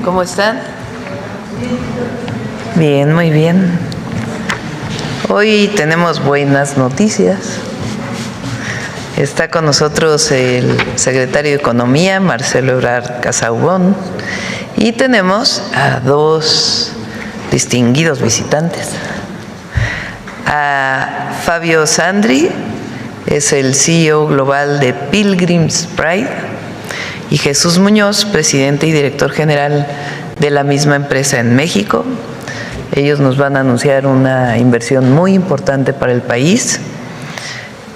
¿Cómo están? Bien, muy bien. Hoy tenemos buenas noticias. Está con nosotros el secretario de Economía, Marcelo Ebrard Casaubon, y tenemos a dos distinguidos visitantes. A Fabio Sandri, es el CEO global de Pilgrim's Pride, y Jesús Muñoz, presidente y director general de la misma empresa en México. Ellos nos van a anunciar una inversión muy importante para el país.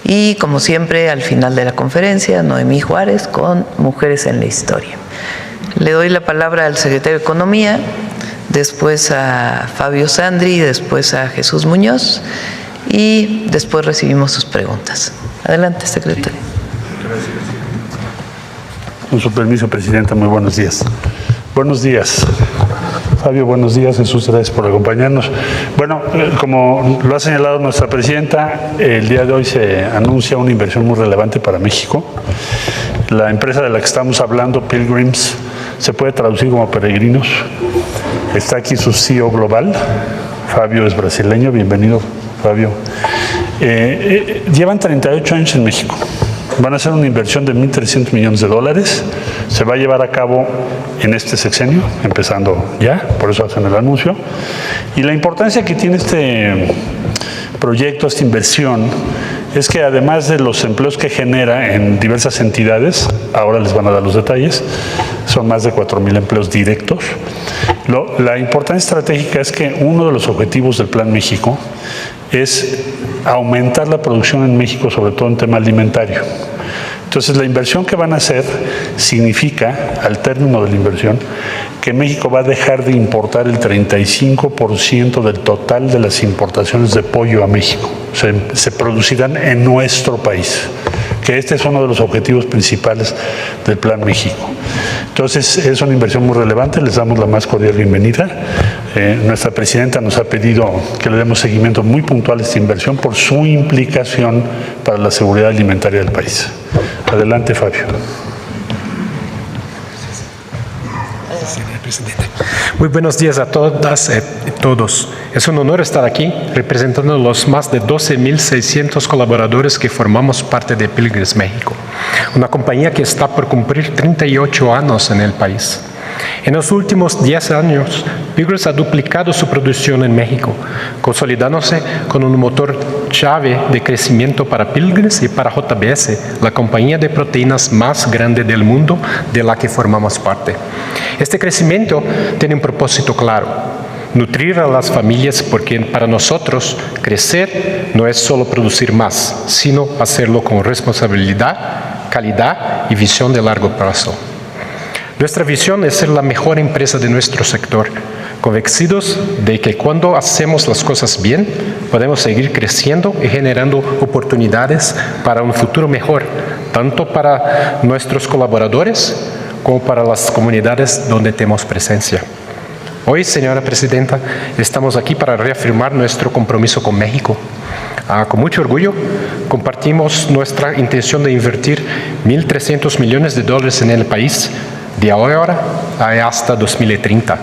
Y como siempre, al final de la conferencia, Noemí Juárez con Mujeres en la Historia. Le doy la palabra al secretario de Economía, después a Fabio Sandri, después a Jesús Muñoz y después recibimos sus preguntas. Adelante, secretario. Gracias. Con su permiso, Presidenta, muy buenos días. Buenos días. Fabio, buenos días. Jesús, gracias por acompañarnos. Bueno, como lo ha señalado nuestra Presidenta, el día de hoy se anuncia una inversión muy relevante para México. La empresa de la que estamos hablando, Pilgrims, se puede traducir como peregrinos. Está aquí su CEO global, Fabio es brasileño. Bienvenido, Fabio. Llevan 38 años en México. Van a hacer una inversión de $1.300 millones. Se va a llevar a cabo en este sexenio, empezando ya, por eso hacen el anuncio. Y la importancia que tiene este proyecto, esta inversión, es que además de los empleos que genera en diversas entidades, ahora les van a dar los detalles, son más de 4,000 empleos directos. La importancia estratégica es que uno de los objetivos del Plan México es aumentar la producción en México, sobre todo en tema alimentario. Entonces, la inversión que van a hacer significa, al término de la inversión, que México va a dejar de importar el 35% del total de las importaciones de pollo a México. Se producirán en nuestro país, que este es uno de los objetivos principales del Plan México. Entonces, es una inversión muy relevante, les damos la más cordial bienvenida. Nuestra Presidenta nos ha pedido que le demos seguimiento muy puntual a esta inversión por su implicación para la seguridad alimentaria del país. Adelante, Fabio. Muy buenos días a todas y todos. Es un honor estar aquí representando a los más de 12,600 colaboradores que formamos parte de Pilgrims México, una compañía que está por cumplir 38 años en el país. En los últimos 10 años, Pilgrims ha duplicado su producción en México, consolidándose con un motor clave de crecimiento para Pilgrims y para JBS, la compañía de proteínas más grande del mundo de la que formamos parte. Este crecimiento tiene un propósito claro: nutrir a las familias, porque para nosotros crecer no es solo producir más, sino hacerlo con responsabilidad, calidad y visión de largo plazo. Nuestra visión es ser la mejor empresa de nuestro sector, convencidos de que cuando hacemos las cosas bien, podemos seguir creciendo y generando oportunidades para un futuro mejor, tanto para nuestros colaboradores como para las comunidades donde tenemos presencia. Hoy, señora Presidenta, estamos aquí para reafirmar nuestro compromiso con México. Con mucho orgullo, compartimos nuestra intención de invertir $1.300 millones en el país de ahora hasta 2030.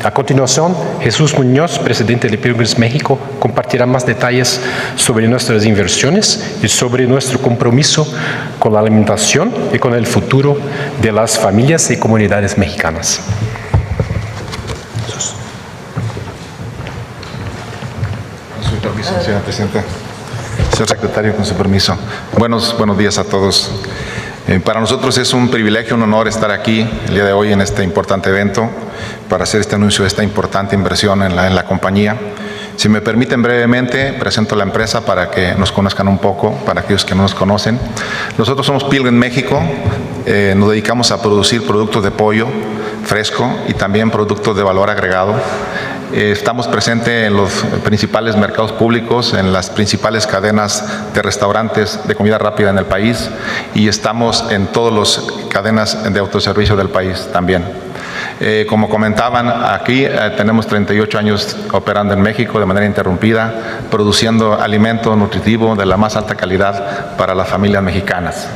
A continuación, Jesús Muñoz, presidente de Pilgrims México, compartirá más detalles sobre nuestras inversiones y sobre nuestro compromiso con la alimentación y con el futuro de las familias y comunidades mexicanas. Con su permiso, señora Presidenta. Señor Secretario, con su permiso. Buenos días a todos. Para nosotros es un privilegio, un honor estar aquí el día de hoy en este importante evento para hacer este anuncio de esta importante inversión en la compañía. Si me permiten brevemente, presento la empresa para que nos conozcan un poco, para aquellos que no nos conocen. Nosotros somos Pilgrims México, nos dedicamos a producir productos de pollo fresco y también productos de valor agregado. Estamos presentes en los principales mercados públicos, en las principales cadenas de restaurantes de comida rápida en el país y estamos en todas las cadenas de autoservicio del país también. Como comentaban, aquí tenemos 38 años operando en México de manera interrumpida, produciendo alimento nutritivo de la más alta calidad para las familias mexicanas.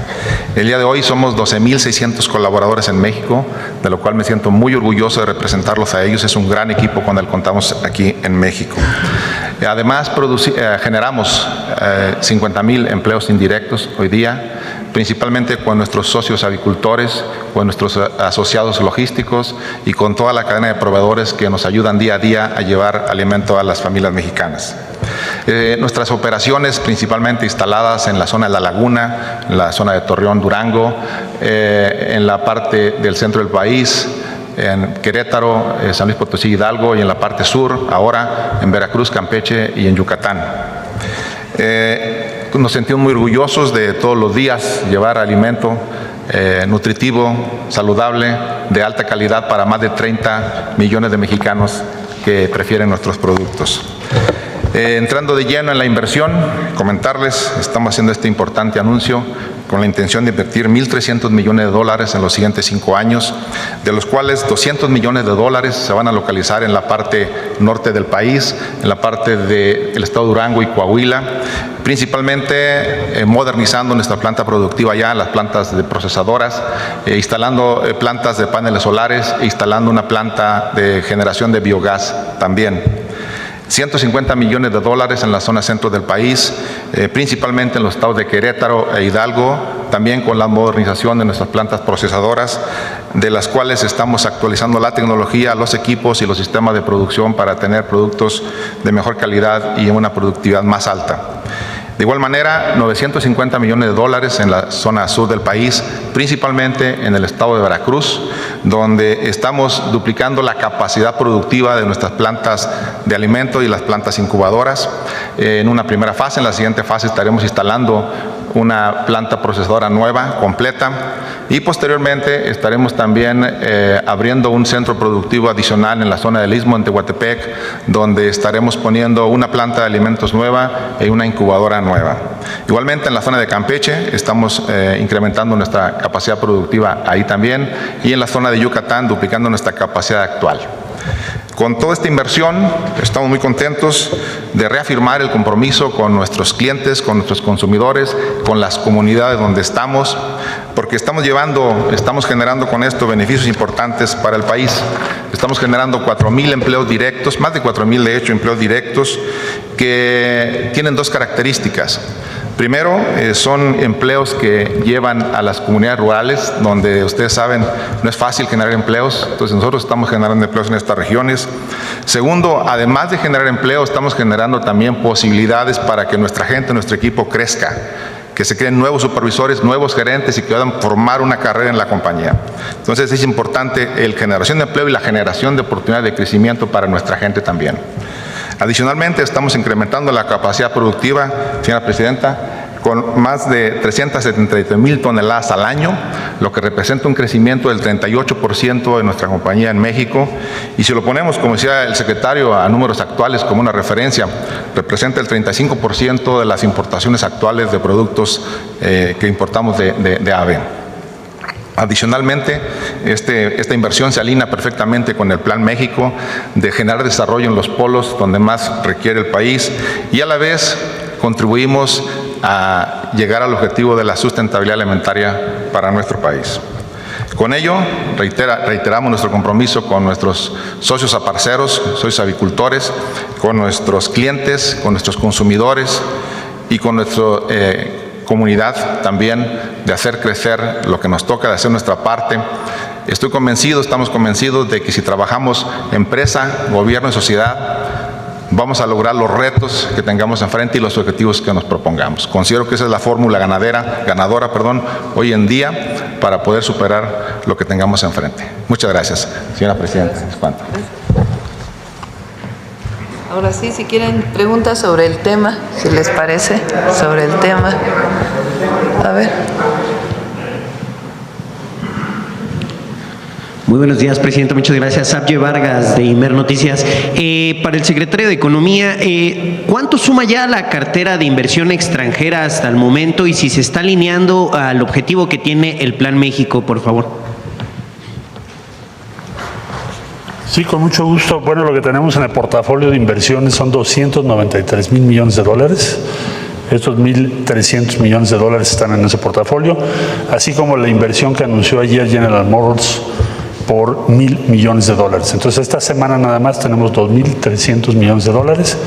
El día de hoy somos 12,600 colaboradores en México, de lo cual me siento muy orgulloso de representarlos a ellos. Es un gran equipo con el que contamos aquí en México. Además, generamos 50,000 empleos indirectos hoy día, principalmente con nuestros socios avicultores, con nuestros asociados logísticos y con toda la cadena de proveedores que nos ayudan día a día a llevar alimento a las familias mexicanas. Nuestras operaciones principalmente instaladas en la zona de La Laguna, en la zona de Torreón, Durango, en la parte del centro del país, en Querétaro, San Luis Potosí, Hidalgo, y en la parte sur, ahora en Veracruz, Campeche y en Yucatán. Nos sentimos muy orgullosos de todos los días llevar alimento nutritivo, saludable, de alta calidad para más de 30 millones de mexicanos que prefieren nuestros productos. Entrando de lleno en la inversión, comentarles, estamos haciendo este importante anuncio con la intención de invertir $1,300 millones en los siguientes 5 años, de los cuales $200 millones se van a localizar en la parte norte del país, en la parte del estado de Durango y Coahuila, principalmente modernizando nuestra planta productiva ya, las plantas de procesadoras, instalando plantas de paneles solares e instalando una planta de generación de biogás también. $150 millones en la zona centro del país, principalmente en los estados de Querétaro e Hidalgo, también con la modernización de nuestras plantas procesadoras, de las cuales estamos actualizando la tecnología, los equipos y los sistemas de producción para tener productos de mejor calidad y una productividad más alta. De igual manera, $950 millones en la zona sur del país, principalmente en el estado de Veracruz, donde estamos duplicando la capacidad productiva de nuestras plantas de alimento y las plantas incubadoras. En una primera fase, en la siguiente fase estaremos instalando una planta procesadora nueva, completa, y posteriormente estaremos también abriendo un centro productivo adicional en la zona del Istmo, en Tehuantepec, donde estaremos poniendo una planta de alimentos nueva y una incubadora nueva. Igualmente en la zona de Campeche estamos incrementando nuestra capacidad productiva ahí también, y en la zona de Yucatán duplicando nuestra capacidad actual. Con toda esta inversión, estamos muy contentos de reafirmar el compromiso con nuestros clientes, con nuestros consumidores, con las comunidades donde estamos, porque estamos generando con esto beneficios importantes para el país. Estamos generando 4,000 empleos directos, más de 4,000 de hecho empleos directos, que tienen 2 características. Primero, son empleos que llevan a las comunidades rurales, donde ustedes saben, no es fácil generar empleos, entonces nosotros estamos generando empleos en estas regiones. Segundo, además de generar empleo, estamos generando también posibilidades para que nuestra gente, nuestro equipo crezca, que se creen nuevos supervisores, nuevos gerentes y que puedan formar una carrera en la compañía. Entonces es importante la generación de empleo y la generación de oportunidades de crecimiento para nuestra gente también. Adicionalmente, estamos incrementando la capacidad productiva, señora Presidenta, con más de 373,000 toneladas al año, lo que representa un crecimiento del 38% de nuestra compañía en México. Y si lo ponemos, como decía el secretario, a números actuales como una referencia, representa el 35% de las importaciones actuales de productos que importamos de ave. Adicionalmente, esta inversión se alinea perfectamente con el Plan México de generar desarrollo en los polos donde más requiere el país, y a la vez contribuimos a llegar al objetivo de la sustentabilidad alimentaria para nuestro país. Con ello, reiteramos nuestro compromiso con nuestros socios aparceros, socios avicultores, con nuestros clientes, con nuestros consumidores y con nuestra comunidad también, de hacer crecer lo que nos toca, de hacer nuestra parte. Estamos convencidos de que si trabajamos empresa, gobierno y sociedad, vamos a lograr los retos que tengamos enfrente y los objetivos que nos propongamos. Considero que esa es la fórmula ganadora hoy en día para poder superar lo que tengamos enfrente. Muchas gracias, señora Presidenta. Es cuanto. Ahora sí, si quieren preguntas sobre el tema, si les parece, sobre el tema. A ver. Muy buenos días, Presidenta. Muchas gracias. Sabye Vargas, de Imer Noticias. Para el Secretario de Economía, ¿cuánto suma ya la cartera de inversión extranjera hasta el momento y si se está alineando al objetivo que tiene el Plan México, por favor? Sí, con mucho gusto. Bueno, lo que tenemos en el portafolio de inversiones son 293,000 millones de dólares. Estos 1.300 millones de dólares están en ese portafolio, así como la inversión que anunció ayer General Motors por 1,000 millones de dólares. Entonces, esta semana nada más tenemos 2.300 millones de dólares.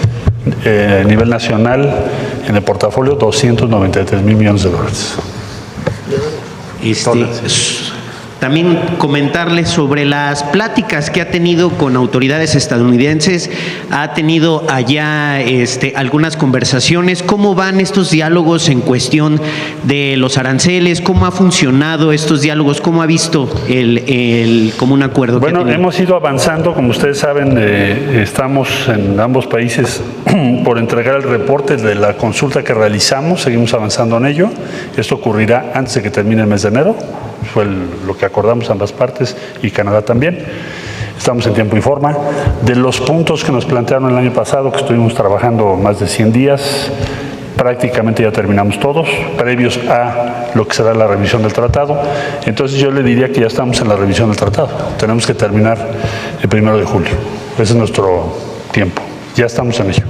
A nivel nacional, en el portafolio, 293,000 millones de dólares. También comentarles sobre las pláticas que ha tenido con autoridades estadounidenses. Ha tenido allá algunas conversaciones. ¿Cómo van estos diálogos en cuestión de los aranceles? ¿Cómo ha funcionado estos diálogos? ¿Cómo ha visto el común acuerdo? Bueno, hemos ido avanzando. Como ustedes saben, estamos en ambos países por entregar el reporte de la consulta que realizamos. Seguimos avanzando en ello. Esto ocurrirá antes de que termine el mes de enero. Fue lo que acordamos ambas partes y Canadá también. Estamos en tiempo y forma. De los puntos que nos plantearon el año pasado, que estuvimos trabajando más de 100 días, prácticamente ya terminamos todos, previos a lo que será la revisión del tratado. Entonces yo le diría que ya estamos en la revisión del tratado. Tenemos que terminar el 1 de julio. Ese es nuestro tiempo. Ya estamos en ello.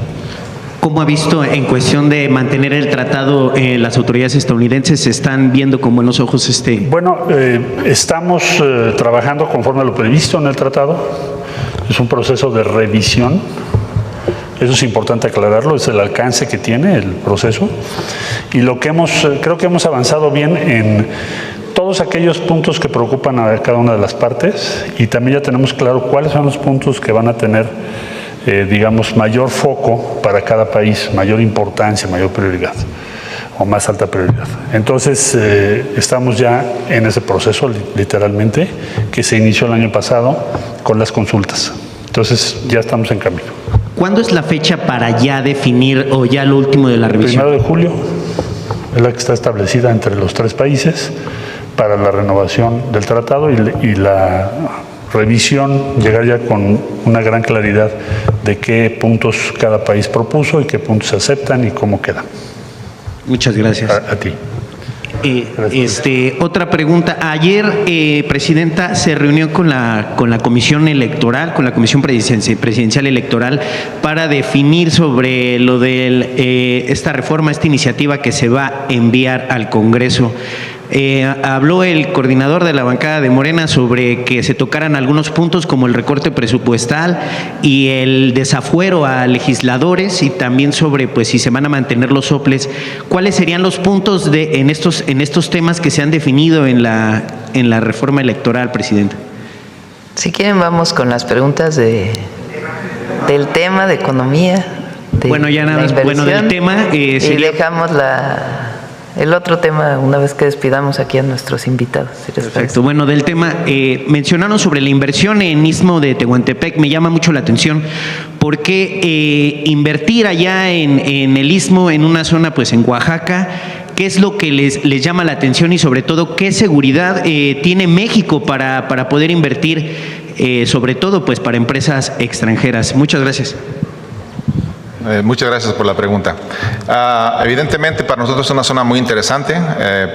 ¿Cómo ha visto en cuestión de mantener el tratado las autoridades estadounidenses? ¿Se están viendo con buenos ojos Bueno, estamos trabajando conforme a lo previsto en el tratado. Es un proceso de revisión. Eso es importante aclararlo, es el alcance que tiene el proceso. Y lo que creo que hemos avanzado bien en todos aquellos puntos que preocupan a cada una de las partes, y también ya tenemos claro cuáles son los puntos que van a tener digamos, mayor foco para cada país, mayor importancia, mayor prioridad o más alta prioridad. Entonces, estamos ya en ese proceso, literalmente, que se inició el año pasado con las consultas. Entonces, ya estamos en camino. ¿Cuándo es la fecha para ya definir o ya lo último de la revisión? 1 de julio es la que está establecida entre los tres países para la renovación del tratado y la revisión, llegar ya con una gran claridad de qué puntos cada país propuso y qué puntos se aceptan y cómo quedan. Muchas gracias. A ti. Otra pregunta. Ayer, Presidenta, se reunió con la Comisión Electoral, con la Comisión Presidencial Electoral, para definir sobre lo de esta reforma, esta iniciativa que se va a enviar al Congreso. Habló el coordinador de la bancada de Morena sobre que se tocaran algunos puntos como el recorte presupuestal y el desafuero a legisladores, y también sobre pues si se van a mantener los soples. ¿Cuáles serían los puntos en estos temas que se han definido en la reforma electoral, Presidenta? Si quieren, vamos con las preguntas del tema de economía. Bueno, ya nada más, del tema. Y dejamos el otro tema una vez que despidamos aquí a nuestros invitados. Si Perfecto. Bueno, del tema, mencionaron sobre la inversión en Istmo de Tehuantepec. Me llama mucho la atención porque invertir allá en el Istmo, en una zona pues en Oaxaca, ¿qué es lo que les llama la atención y sobre todo qué seguridad tiene México para poder invertir, sobre todo pues para empresas extranjeras? Muchas gracias. Muchas gracias por la pregunta. Evidentemente para nosotros es una zona muy interesante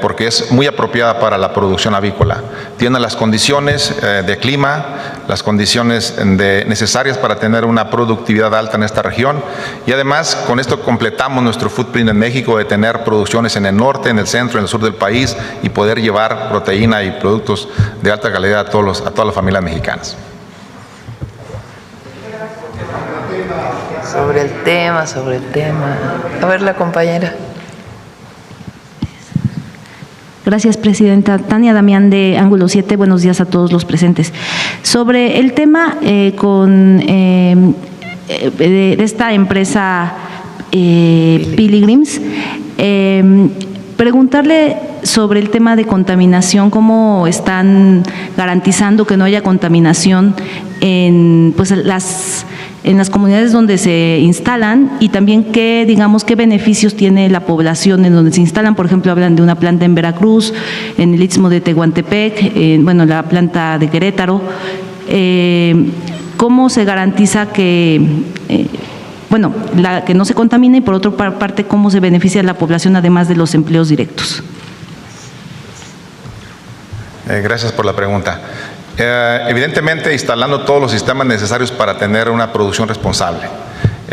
porque es muy apropiada para la producción avícola. Tiene las condiciones de clima, las condiciones necesarias para tener una productividad alta en esta región, y además con esto completamos nuestro footprint en México de tener producciones en el norte, en el centro, en el sur del país, y poder llevar proteína y productos de alta calidad a todas las familias mexicanas. Sobre el tema. A ver, la compañera. Gracias, Presidenta. Tania Damián, de Ángulo 7. Buenos días a todos los presentes. Sobre el tema de esta empresa Pilgrims, preguntarle sobre el tema de contaminación, cómo están garantizando que no haya contaminación en las comunidades donde se instalan, y también qué beneficios tiene la población en donde se instalan. Por ejemplo, hablan de una planta en Veracruz, en el Istmo de Tehuantepec, la planta de Querétaro. ¿Cómo se garantiza que no se contamine, y por otra parte, cómo se beneficia a la población además de los empleos directos? Gracias por la pregunta. Evidentemente, instalando todos los sistemas necesarios para tener una producción responsable.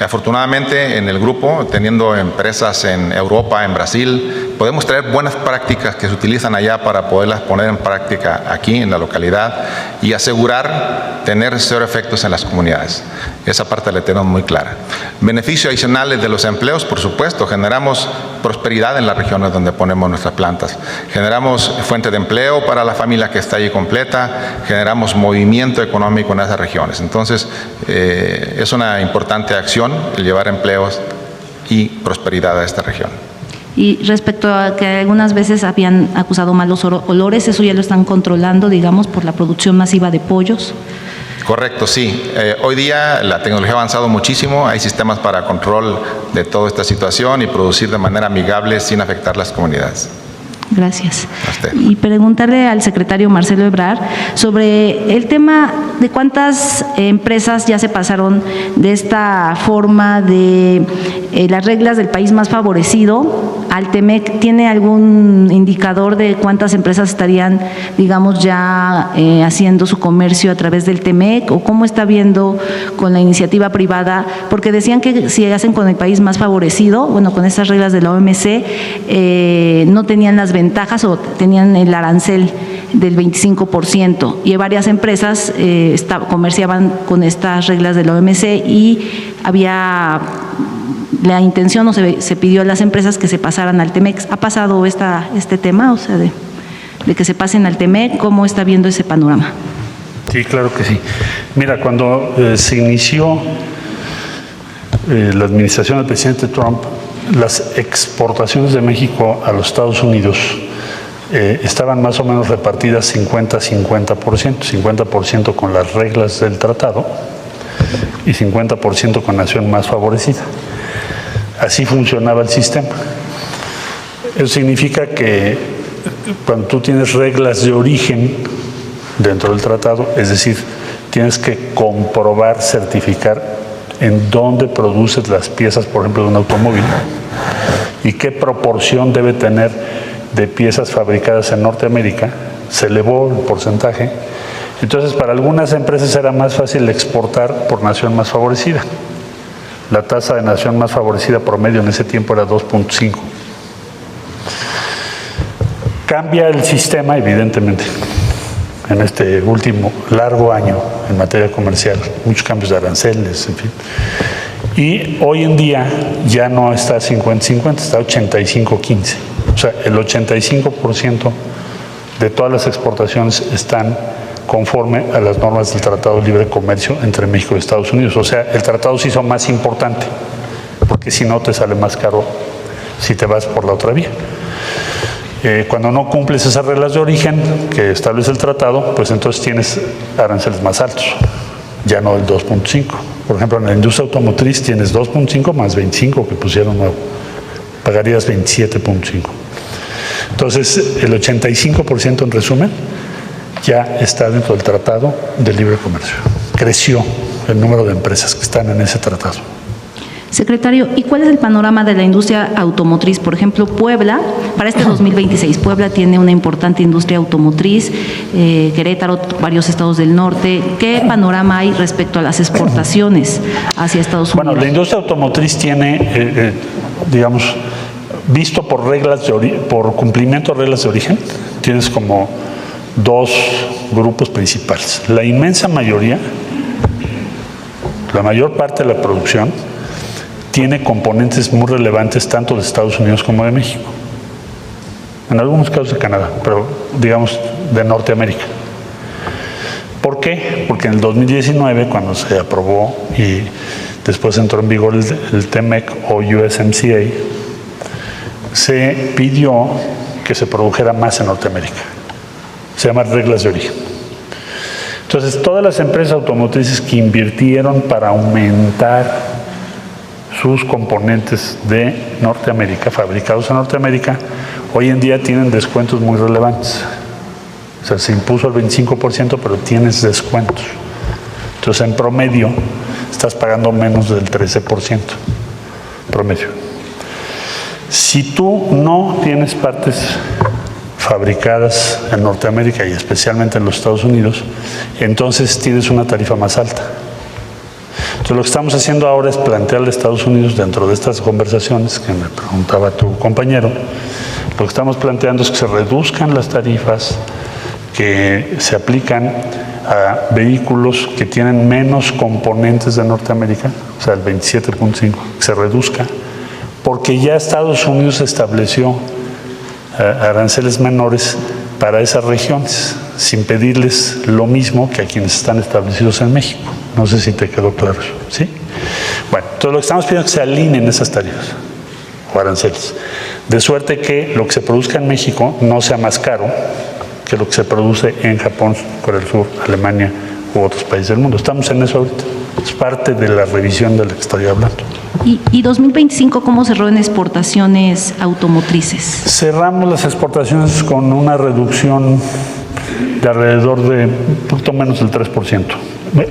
Afortunadamente, en el grupo, teniendo empresas en Europa, en Brasil, podemos traer buenas prácticas que se utilizan allá para poderlas poner en práctica aquí en la localidad y asegurar tener cero efectos en las comunidades. Esa parte la tenemos muy clara. Beneficios adicionales de los empleos, por supuesto, generamos prosperidad en las regiones donde ponemos nuestras plantas. Generamos fuente de empleo para la familia que está allí completa, generamos movimiento económico en esas regiones. Entonces, es una importante acción el llevar empleos y prosperidad a esta región. Y respecto a que algunas veces habían acusado malos olores, ¿eso ya lo están controlando, digamos, por la producción masiva de pollos? Correcto, sí. Hoy día la tecnología ha avanzado muchísimo, hay sistemas para control de toda esta situación y producir de manera amigable sin afectar las comunidades. Gracias. A usted. Y preguntarle al secretario Marcelo Ebrard sobre el tema de cuántas empresas ya se pasaron de esta forma de las reglas del país más favorecido al TEMEC. ¿Tiene algún indicador de cuántas empresas estarían, digamos, ya haciendo su comercio a través del TEMEC? ¿O cómo está viendo con la iniciativa privada? Porque decían que si hacen con el país más favorecido, bueno, con estas reglas de la OMC, no tenían las ventajas o tenían el arancel del 25%, y varias empresas comerciaban con estas reglas de la OMC y había la intención o se pidió a las empresas que se pasaran al TEMEC. ¿Ha pasado este tema, o sea, de que se pasen al TEMEC? ¿Cómo está viendo ese panorama? Sí, claro que sí. Mira, cuando se inició la administración del presidente Trump, las exportaciones de México a los Estados Unidos estaban más o menos repartidas 50-50%, 50% con las reglas del tratado y 50% con nación más favorecida. Así funcionaba el sistema. Eso significa que cuando tú tienes reglas de origen dentro del tratado, es decir, tienes que comprobar, certificar en dónde produces las piezas, por ejemplo, de un automóvil, y qué proporción debe tener de piezas fabricadas en Norteamérica. Se elevó el porcentaje. Entonces, para algunas empresas era más fácil exportar por nación más favorecida. La tasa de nación más favorecida promedio en ese tiempo era 2.5. Cambia el sistema, evidentemente, en este último largo año en materia comercial, muchos cambios de aranceles, en fin. Y hoy en día ya no está 50-50, está 85-15. O sea, el 85% de todas las exportaciones están conforme a las normas del Tratado de Libre Comercio entre México y Estados Unidos. O sea, el tratado se hizo más importante, porque si no te sale más caro si te vas por la otra vía. Cuando no cumples esas reglas de origen que establece el tratado, pues entonces tienes aranceles más altos, ya no el 2.5. Por ejemplo, en la industria automotriz tienes 2.5 más 25 que pusieron nuevo, pagarías 27.5. Entonces, el 85% en resumen ya está dentro del Tratado de Libre Comercio. Creció el número de empresas que están en ese tratado. Secretario, ¿y cuál es el panorama de la industria automotriz? Por ejemplo, Puebla, para este 2026, Puebla tiene una importante industria automotriz, Querétaro, varios estados del norte. ¿Qué panorama hay respecto a las exportaciones hacia Estados Unidos? Bueno, la industria automotriz tiene, digamos, visto por reglas por cumplimiento de reglas de origen, tienes como dos grupos principales. La inmensa mayoría, la mayor parte de la producción, tiene componentes muy relevantes tanto de Estados Unidos como de México. En algunos casos de Canadá, pero digamos de Norteamérica. ¿Por qué? Porque en el 2019, cuando se aprobó y después entró en vigor el TEMEC o USMCA, se pidió que se produjera más en Norteamérica. Se llaman reglas de origen. Entonces, todas las empresas automotrices que invirtieron para aumentar sus componentes de Norteamérica, fabricados en Norteamérica, hoy en día tienen descuentos muy relevantes. O sea, se impuso el 25%, pero tienes descuentos. Entonces, en promedio, estás pagando menos del 13%. Promedio. Si tú no tienes partes fabricadas en Norteamérica y especialmente en los Estados Unidos, entonces tienes una tarifa más alta. Entonces, lo que estamos haciendo ahora es plantearle a Estados Unidos, dentro de estas conversaciones que me preguntaba tu compañero, lo que estamos planteando es que se reduzcan las tarifas que se aplican a vehículos que tienen menos componentes de Norteamérica, o sea, el 27.5, que se reduzca, porque ya Estados Unidos estableció aranceles menores para esas regiones, sin pedirles lo mismo que a quienes están establecidos en México. No sé si te quedó claro eso, ¿sí? Bueno, entonces lo que estamos pidiendo es que se alineen esas tarifas o aranceles, de suerte que lo que se produzca en México no sea más caro que lo que se produce en Japón, Corea del Sur, Alemania u otros países del mundo. Estamos en eso ahorita. Es parte de la revisión de la que estoy hablando. ¿Y 2025 cómo cerró en exportaciones automotrices? Cerramos las exportaciones con una reducción de alrededor de un poquito menos del 3%,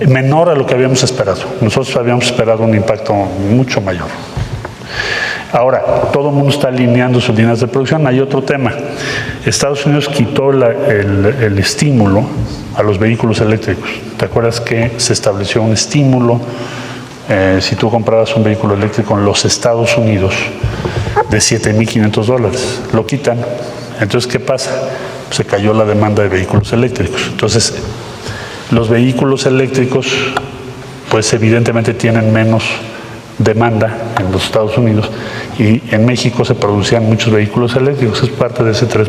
menor a lo que habíamos esperado. Nosotros habíamos esperado un impacto mucho mayor. Ahora, todo el mundo está alineando sus líneas de producción. Hay otro tema. Estados Unidos quitó el estímulo a los vehículos eléctricos. ¿Te acuerdas que se estableció un estímulo si tú comprabas un vehículo eléctrico en los Estados Unidos de $7,500? Lo quitan. Entonces, ¿qué pasa? Se cayó la demanda de vehículos eléctricos. Entonces, los vehículos eléctricos, pues evidentemente tienen menos demanda en los Estados Unidos, y en México se producían muchos vehículos eléctricos, es parte de ese 3%.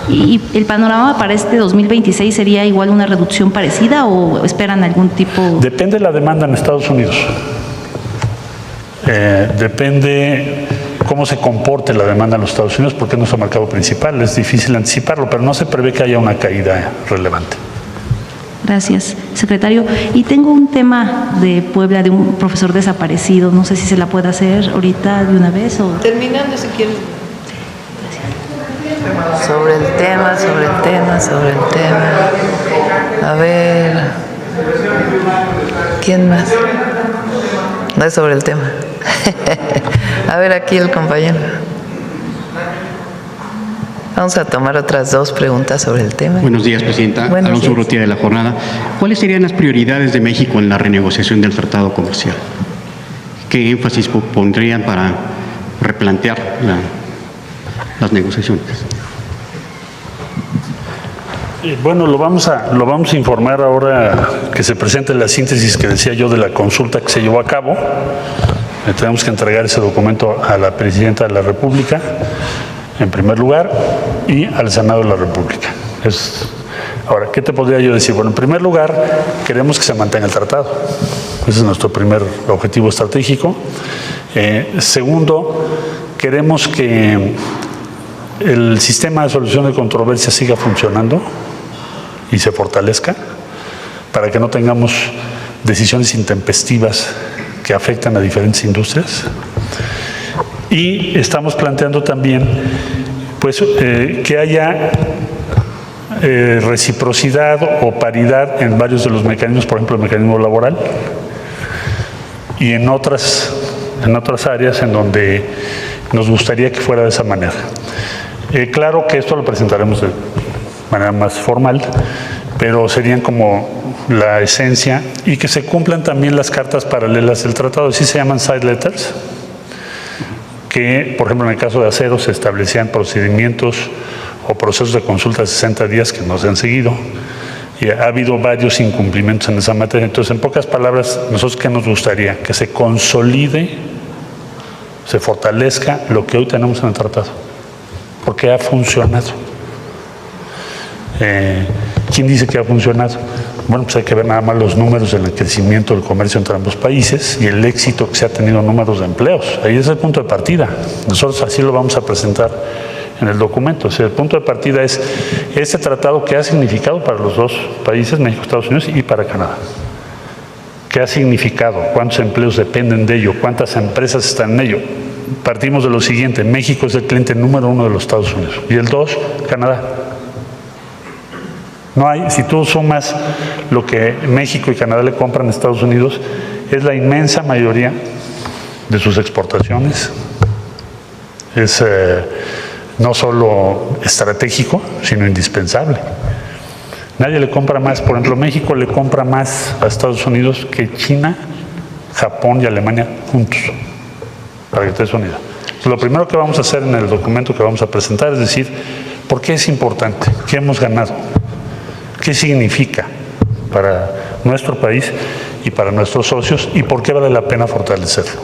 ¿Y el panorama para este 2026 sería igual una reducción parecida o esperan algún tipo? Depende de la demanda en Estados Unidos. Depende cómo se comporte la demanda en los Estados Unidos, porque es nuestro mercado principal. Es difícil anticiparlo, pero no se prevé que haya una caída relevante. Gracias, secretario. Y tengo un tema de Puebla, de un profesor desaparecido. No sé si se la puede hacer ahorita de una vez o... Terminando, si quieres. Sobre el tema. A ver, ¿quién más? No es sobre el tema. A ver, aquí el compañero. Vamos a tomar otras dos preguntas sobre el tema. Buenos días, Presidenta. Buenos Alonso días. Urrutia de La Jornada. ¿Cuáles serían las prioridades de México en la renegociación del tratado comercial? ¿Qué énfasis pondrían para replantear las negociaciones? Bueno, lo vamos a informar ahora que se presente la síntesis que decía yo de la consulta que se llevó a cabo. Tenemos que entregar ese documento a la Presidenta de la República, en primer lugar, y al Senado de la República. Ahora, ¿qué te podría yo decir? Bueno, en primer lugar, queremos que se mantenga el tratado. Ese es nuestro primer objetivo estratégico. Segundo, queremos que el sistema de solución de controversias siga funcionando y se fortalezca para que no tengamos decisiones intempestivas que afectan a diferentes industrias. Y estamos planteando también pues, que haya reciprocidad o paridad en varios de los mecanismos, por ejemplo, el mecanismo laboral, y en otras áreas en donde nos gustaría que fuera de esa manera. Claro que esto lo presentaremos de manera más formal, pero serían como la esencia, y que se cumplan también las cartas paralelas del tratado, así se llaman side letters, que, por ejemplo, en el caso de acero se establecían procedimientos o procesos de consulta de 60 días que no se han seguido, y ha habido varios incumplimientos en esa materia. Entonces, en pocas palabras, nosotros ¿qué nos gustaría? Que se consolide, se fortalezca lo que hoy tenemos en el tratado, porque ha funcionado. ¿Quién dice que ha funcionado? Bueno, pues hay que ver nada más los números del crecimiento del comercio entre ambos países y el éxito que se ha tenido en números de empleos. Ahí es el punto de partida. Nosotros así lo vamos a presentar en el documento. O sea, el punto de partida es este tratado que ha significado para los dos países, México, Estados Unidos, y para Canadá. ¿Qué ha significado? ¿Cuántos empleos dependen de ello? ¿Cuántas empresas están en ello? Partimos de lo siguiente: México es el cliente número 1 de los Estados Unidos y el 2, Canadá. No hay, si tú sumas lo que México y Canadá le compran a Estados Unidos, es la inmensa mayoría de sus exportaciones. Es no solo estratégico, sino indispensable. Nadie le compra más, por ejemplo, México le compra más a Estados Unidos que China, Japón y Alemania juntos, para que te des una idea. Lo primero que vamos a hacer en el documento que vamos a presentar es decir, ¿por qué es importante? ¿Qué hemos ganado? ¿Qué significa para nuestro país y para nuestros socios? ¿Y por qué vale la pena fortalecerlo?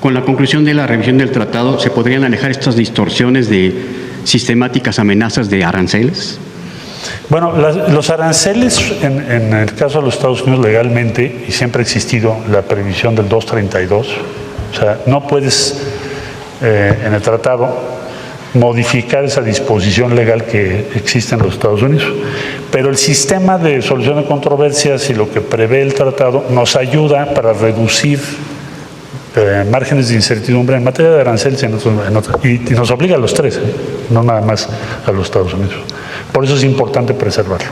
Con la conclusión de la revisión del tratado, ¿se podrían alejar estas distorsiones de sistemáticas amenazas de aranceles? Bueno, los aranceles, en el caso de los Estados Unidos legalmente, y siempre ha existido la previsión del 232, o sea, no puedes en el tratado modificar esa disposición legal que existe en los Estados Unidos. Pero el sistema de solución de controversias y lo que prevé el tratado nos ayuda para reducir márgenes de incertidumbre en materia de aranceles y nos obliga a los tres, no nada más a los Estados Unidos. Por eso es importante preservarlo.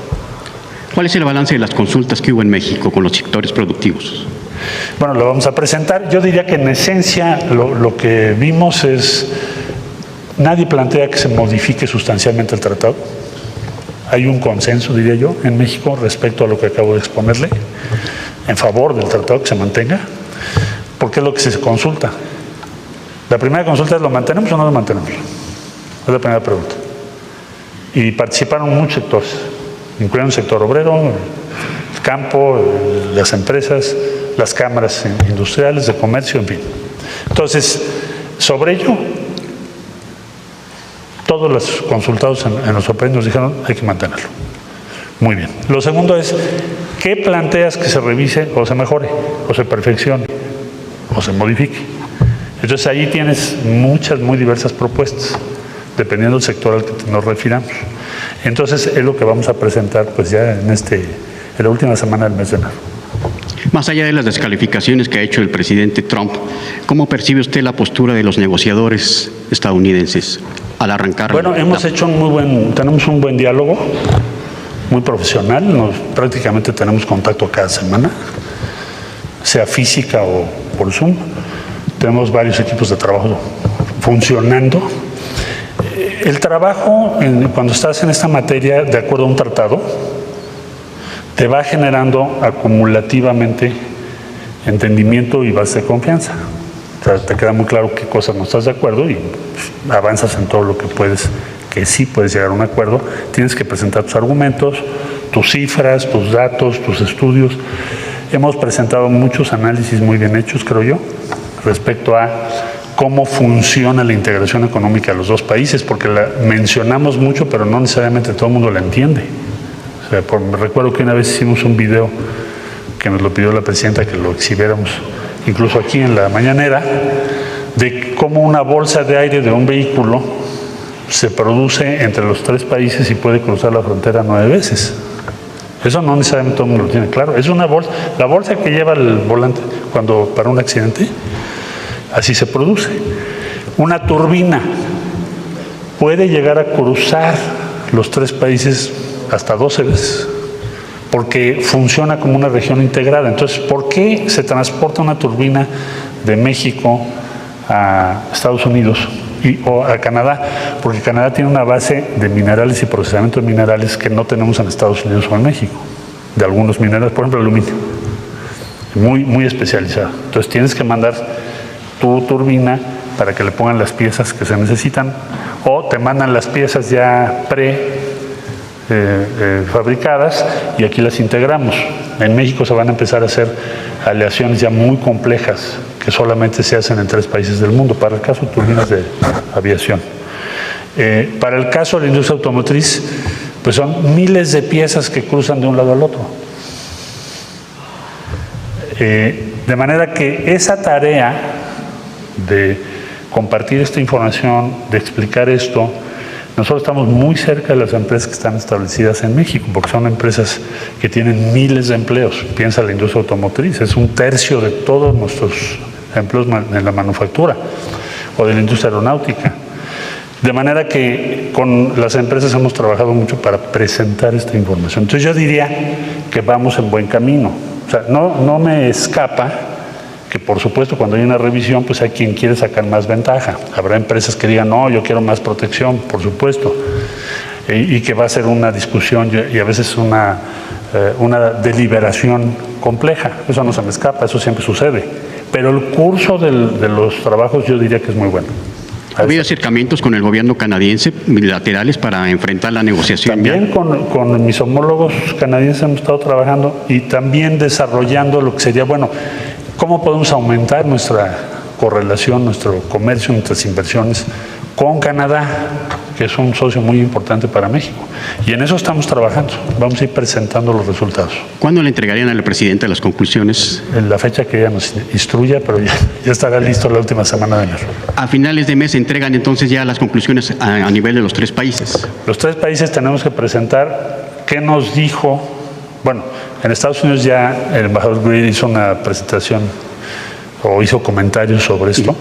¿Cuál es el balance de las consultas que hubo en México con los sectores productivos? Bueno, lo vamos a presentar. Yo diría que en esencia lo que vimos es, nadie plantea que se modifique sustancialmente el tratado. Hay un consenso, diría yo, en México respecto a lo que acabo de exponerle, en favor del tratado que se mantenga, porque es lo que se consulta. La primera consulta es, ¿lo mantenemos o no lo mantenemos? Es la primera pregunta. Y participaron muchos sectores, incluyendo el sector obrero, el campo, las empresas, las cámaras industriales, de comercio, en fin. Entonces, sobre ello, todos los consultados en los OPEP nos dijeron hay que mantenerlo. Muy bien. Lo segundo es, ¿qué planteas que se revise o se mejore, o se perfeccione, o se modifique? Entonces ahí tienes muchas, muy diversas propuestas, dependiendo del sector al que nos refiramos. Entonces es lo que vamos a presentar pues ya en la última semana del mes de enero. Más allá de las descalificaciones que ha hecho el presidente Trump, ¿cómo percibe usted la postura de los negociadores estadounidenses al arrancar? Bueno, tenemos un buen diálogo, muy profesional, prácticamente tenemos contacto cada semana, sea física o por Zoom. Tenemos varios equipos de trabajo funcionando. El trabajo, cuando estás en esta materia, de acuerdo a un tratado, te va generando acumulativamente entendimiento y base de confianza. O sea, te queda muy claro qué cosas no estás de acuerdo y avanzas en todo lo que puedes, que sí puedes llegar a un acuerdo. Tienes que presentar tus argumentos, tus cifras, tus datos, tus estudios. Hemos presentado muchos análisis muy bien hechos, creo yo, respecto a cómo funciona la integración económica de los dos países, porque la mencionamos mucho, pero no necesariamente todo el mundo la entiende. O sea, recuerdo que una vez hicimos un video que nos lo pidió la presidenta que lo exhibiéramos, incluso aquí en la mañanera, de cómo una bolsa de aire de un vehículo se produce entre los tres países y puede cruzar la frontera 9 veces. Eso no necesariamente todo el mundo lo tiene claro. Es una bolsa, la bolsa que lleva el volante para un accidente, así se produce. Una turbina puede llegar a cruzar los tres países hasta 12 veces, porque funciona como una región integrada. Entonces, ¿por qué se transporta una turbina de México a Estados Unidos o a Canadá? Porque Canadá tiene una base de minerales y procesamiento de minerales que no tenemos en Estados Unidos o en México, de algunos minerales, por ejemplo, aluminio, muy, muy especializado. Entonces, tienes que mandar tu turbina para que le pongan las piezas que se necesitan, o te mandan las piezas ya fabricadas y aquí las integramos. En México se van a empezar a hacer aleaciones ya muy complejas que solamente se hacen en 3 países del mundo, para el caso de turbinas de aviación. Para el caso de la industria automotriz, pues son miles de piezas que cruzan de un lado al otro. De manera que esa tarea de compartir esta información, de explicar esto, nosotros estamos muy cerca de las empresas que están establecidas en México, porque son empresas que tienen miles de empleos. Piensa la industria automotriz, es 1/3 de todos nuestros empleos en la manufactura, o de la industria aeronáutica. De manera que con las empresas hemos trabajado mucho para presentar esta información. Entonces yo diría que vamos en buen camino. O sea, no me escapa que por supuesto cuando hay una revisión pues hay quien quiere sacar más ventaja. Habrá empresas que digan, no, yo quiero más protección, por supuesto, y que va a ser una discusión y a veces una deliberación compleja. Eso no se me escapa, eso siempre sucede. Pero el curso de los trabajos yo diría que es muy bueno. ¿Ha habido acercamientos con el gobierno canadiense bilaterales para enfrentar la negociación? También con mis homólogos canadienses hemos estado trabajando y también desarrollando lo que sería, bueno, cómo podemos aumentar nuestra correlación, nuestro comercio, nuestras inversiones con Canadá, que es un socio muy importante para México. Y en eso estamos trabajando. Vamos a ir presentando los resultados. ¿Cuándo le entregarían al presidente las conclusiones? En la fecha que ella nos instruya, pero ya estará listo la última semana de enero. A finales de mes se entregan entonces ya las conclusiones a nivel de los 3 países. Los 3 países tenemos que presentar qué nos dijo. Bueno, en Estados Unidos ya el embajador Greer hizo una presentación o hizo comentarios sobre esto.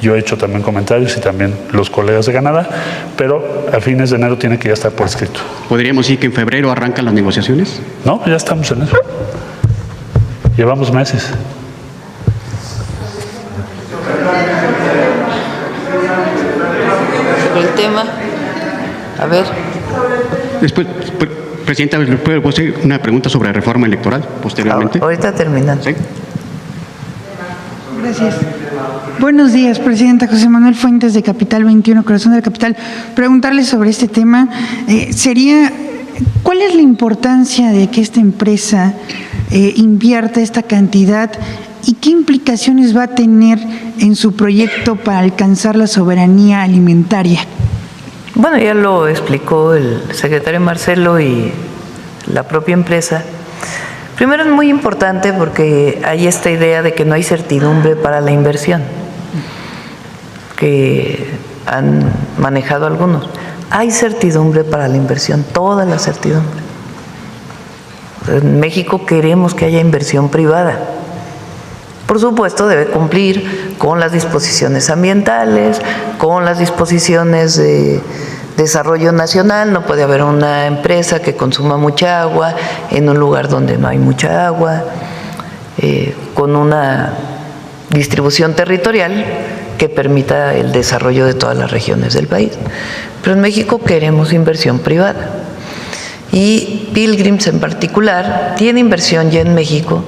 Yo he hecho también comentarios y también los colegas de Canadá, pero a fines de enero tiene que ya estar por escrito. ¿Podríamos decir que en febrero arrancan las negociaciones? No, ya estamos en eso. Llevamos meses. Sobre el tema, a ver. Después, Presidenta, ¿puedo hacer una pregunta sobre la reforma electoral posteriormente? Ahorita terminan. ¿Sí? Gracias. Buenos días, Presidenta. José Manuel Fuentes, de Capital 21, Corazón de la Capital. Preguntarle sobre este tema ¿cuál es la importancia de que esta empresa invierta esta cantidad y qué implicaciones va a tener en su proyecto para alcanzar la soberanía alimentaria? Bueno, ya lo explicó el secretario Marcelo y la propia empresa. Primero es muy importante porque hay esta idea de que no hay certidumbre para la inversión, que han manejado algunos. Hay certidumbre para la inversión, toda la certidumbre. En México queremos que haya inversión privada. Por supuesto, debe cumplir con las disposiciones ambientales, con las disposiciones de desarrollo nacional. No puede haber una empresa que consuma mucha agua en un lugar donde no hay mucha agua, con una distribución territorial que permita el desarrollo de todas las regiones del país. Pero en México queremos inversión privada. Y Pilgrims en particular tiene inversión ya en México.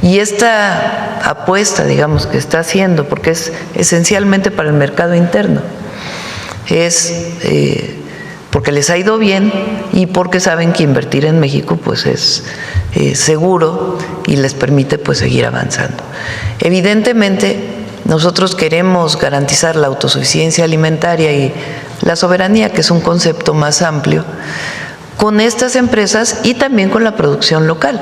Y esta apuesta, digamos, que está haciendo, porque es esencialmente para el mercado interno, es porque les ha ido bien y porque saben que invertir en México pues es seguro y les permite pues seguir avanzando. Evidentemente, nosotros queremos garantizar la autosuficiencia alimentaria y la soberanía, que es un concepto más amplio, con estas empresas y también con la producción local,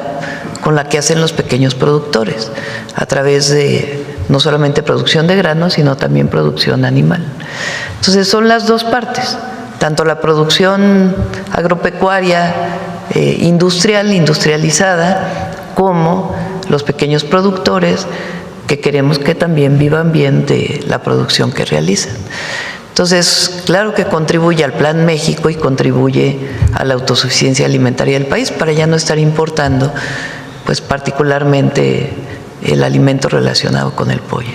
con la que hacen los pequeños productores, a través de no solamente producción de granos, sino también producción animal. Entonces son las dos partes, tanto la producción agropecuaria, industrializada, como los pequeños productores que queremos que también vivan bien de la producción que realizan. Entonces, claro que contribuye al Plan México y contribuye a la autosuficiencia alimentaria del país para ya no estar importando, pues particularmente el alimento relacionado con el pollo.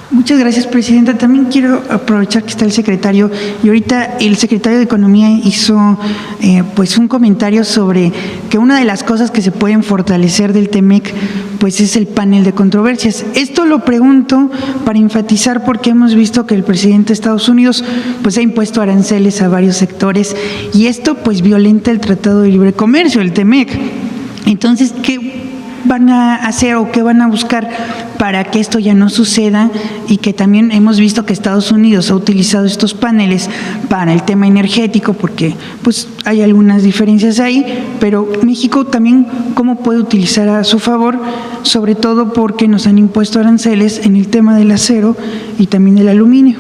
Muchas gracias, Presidenta. También quiero aprovechar que está el secretario y ahorita el secretario de Economía hizo pues un comentario sobre que una de las cosas que se pueden fortalecer del TEMEC pues es el panel de controversias. Esto lo pregunto para enfatizar porque hemos visto que el presidente de Estados Unidos pues ha impuesto aranceles a varios sectores y esto pues violenta el Tratado de Libre Comercio, el TEMEC. Entonces, ¿qué van a hacer o qué van a buscar para que esto ya no suceda? Y que también hemos visto que Estados Unidos ha utilizado estos paneles para el tema energético porque pues hay algunas diferencias ahí, pero México también cómo puede utilizar a su favor, sobre todo porque nos han impuesto aranceles en el tema del acero y también del aluminio.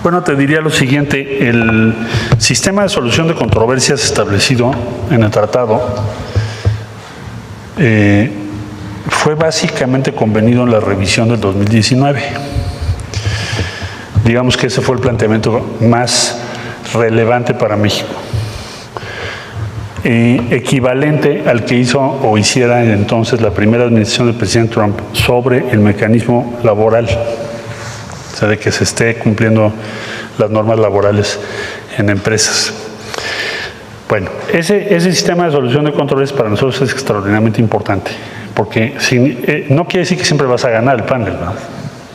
Bueno, te diría lo siguiente, el sistema de solución de controversias establecido en el tratado fue básicamente convenido en la revisión del 2019. Digamos que ese fue el planteamiento más relevante para México. equivalente al que hizo o hiciera entonces la primera administración del presidente Trump sobre el mecanismo laboral, o sea, de que se esté cumpliendo las normas laborales en empresas. Bueno, ese sistema de solución de controversias para nosotros es extraordinariamente importante, porque no quiere decir que siempre vas a ganar el panel, ¿verdad?